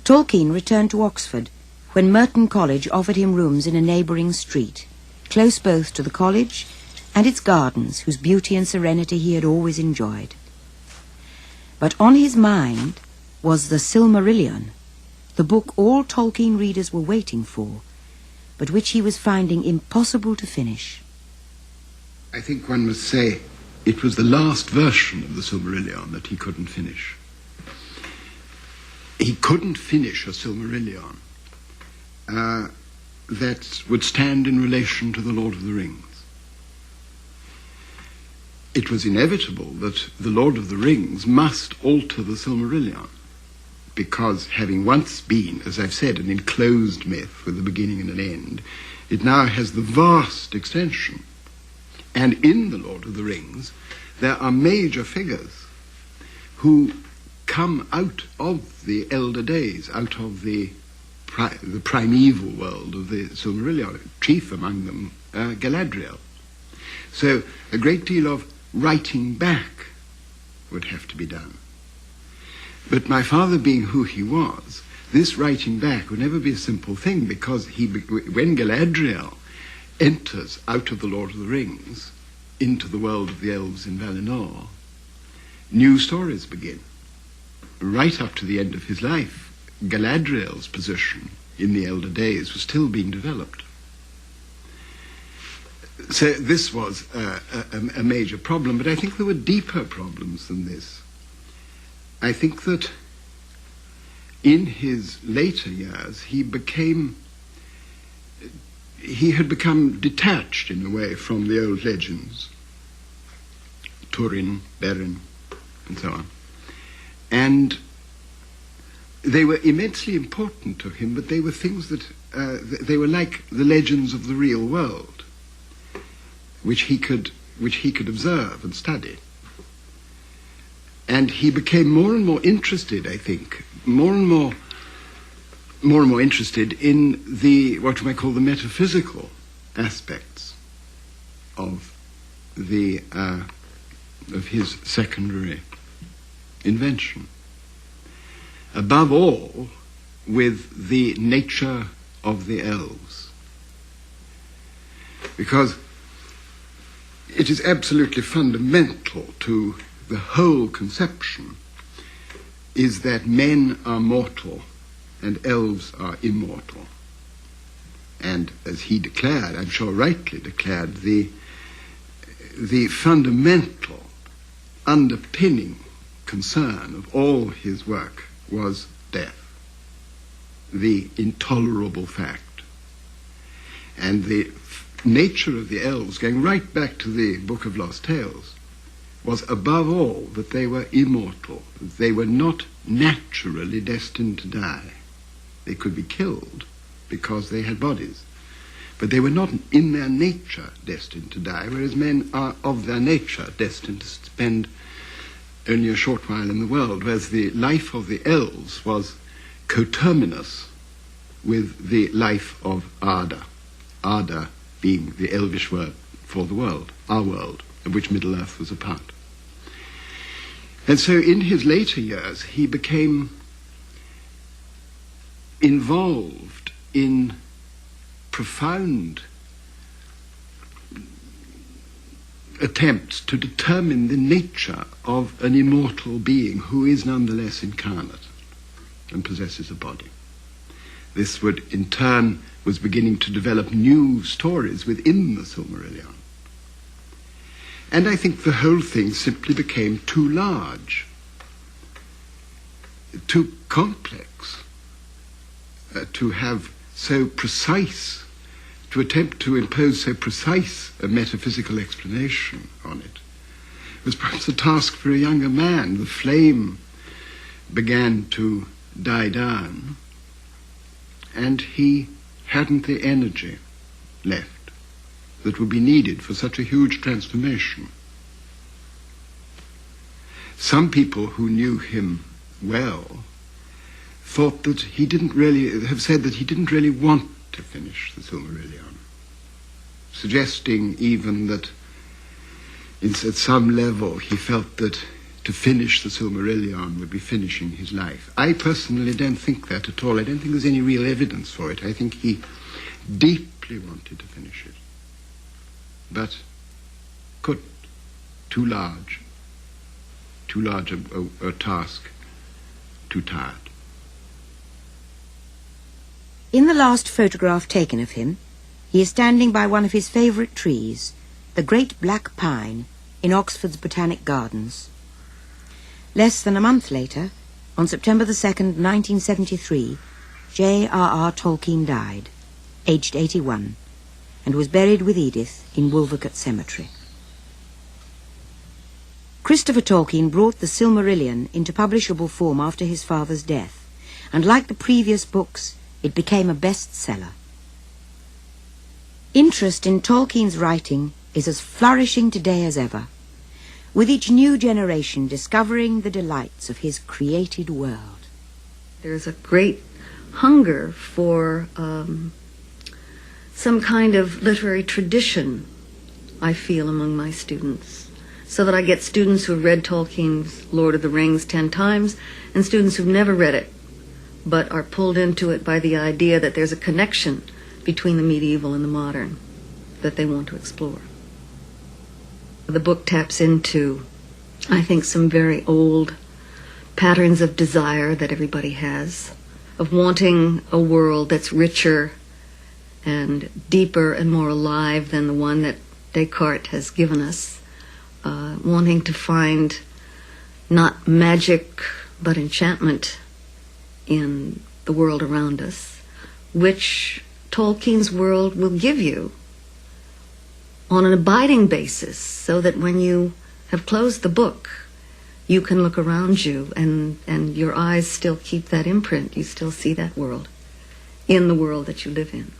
Tolkien returned to Oxford when Merton College offered him rooms in a neighbouring street, close both to the college and its gardens, whose beauty and serenity he had always enjoyed. But on his mind was the Silmarillion, the book all Tolkien readers were waiting for, but which he was finding impossible to finish. I think one must say it was the last version of the Silmarillion that he couldn't finish. He couldn't finish a Silmarillion that would stand in relation to the Lord of the Rings. It was inevitable that the Lord of the Rings must alter the Silmarillion, because having once been, as I've said, an enclosed myth with a beginning and an end, it now has the vast extension. And in the Lord of the Rings, there are major figures who come out of the elder days, out of the primeval world of the Silmarillion, chief among them Galadriel. So a great deal of writing back would have to be done. But my father being who he was, this writing back would never be a simple thing, because when Galadriel enters out of the Lord of the Rings into the world of the elves in Valinor, new stories begin. Right up to the end of his life, Galadriel's position in the elder days was still being developed. So this was a major problem, but I think there were deeper problems than this. I think that in his later years he had become detached in a way from the old legends, Turin, Beren, and so on. And they were immensely important to him, but they were things that, they were like the legends of the real world, which he could observe and study. And he became more and more interested, I think, more and more interested in the, what you might call the metaphysical aspects of his secondary invention. Above all, with the nature of the elves. Because it is absolutely fundamental to the whole conception is that men are mortal and elves are immortal. And as he declared, I'm sure rightly declared, the fundamental underpinning concern of all his work was death, the intolerable fact. And the nature of the elves, going right back to the Book of Lost Tales, was above all that they were immortal. They were not naturally destined to die. They could be killed because they had bodies, but they were not in their nature destined to die, whereas men are of their nature destined to spend only a short while in the world, whereas the life of the elves was coterminous with the life of Arda. Arda being the elvish word for the world, our world, of which Middle-earth was a part. And so in his later years, he became involved in profound attempts to determine the nature of an immortal being who is nonetheless incarnate and possesses a body. This would, in turn, was beginning to develop new stories within the Silmarillion. And I think the whole thing simply became too large, too complex, to have so precise, to attempt to impose so precise a metaphysical explanation on it. It was perhaps a task for a younger man. The flame began to die down, and he hadn't the energy left that would be needed for such a huge transformation. Some people who knew him well thought that he didn't really, have said that he didn't really want to finish the Silmarillion, suggesting even that at some level he felt that to finish the Silmarillion would be finishing his life. I personally don't think that at all. I don't think there's any real evidence for it. I think he deeply wanted to finish it, but couldn't. Too large a task too tired. In the last photograph taken of him, he is standing by one of his favourite trees, the great black pine, in Oxford's Botanic Gardens. Less than a month later, on September the 2nd, 1973, J.R.R. Tolkien died, aged 81, and was buried with Edith in Wolvercote Cemetery. Christopher Tolkien brought the Silmarillion into publishable form after his father's death, and like the previous books, it became a bestseller. Interest in Tolkien's writing is as flourishing today as ever, with each new generation discovering the delights of his created world. There's a great hunger for some kind of literary tradition, I feel, among my students, so that I get students who have read Tolkien's Lord of the Rings 10 times and students who've never read it but are pulled into it by the idea that there's a connection between the medieval and the modern that they want to explore. The book taps into, I think, some very old patterns of desire that everybody has, of wanting a world that's richer and deeper and more alive than the one that Descartes has given us, wanting to find not magic but enchantment in the world around us, which Tolkien's world will give you on an abiding basis, so that when you have closed the book, you can look around you and your eyes still keep that imprint. You still see that world in the world that you live in.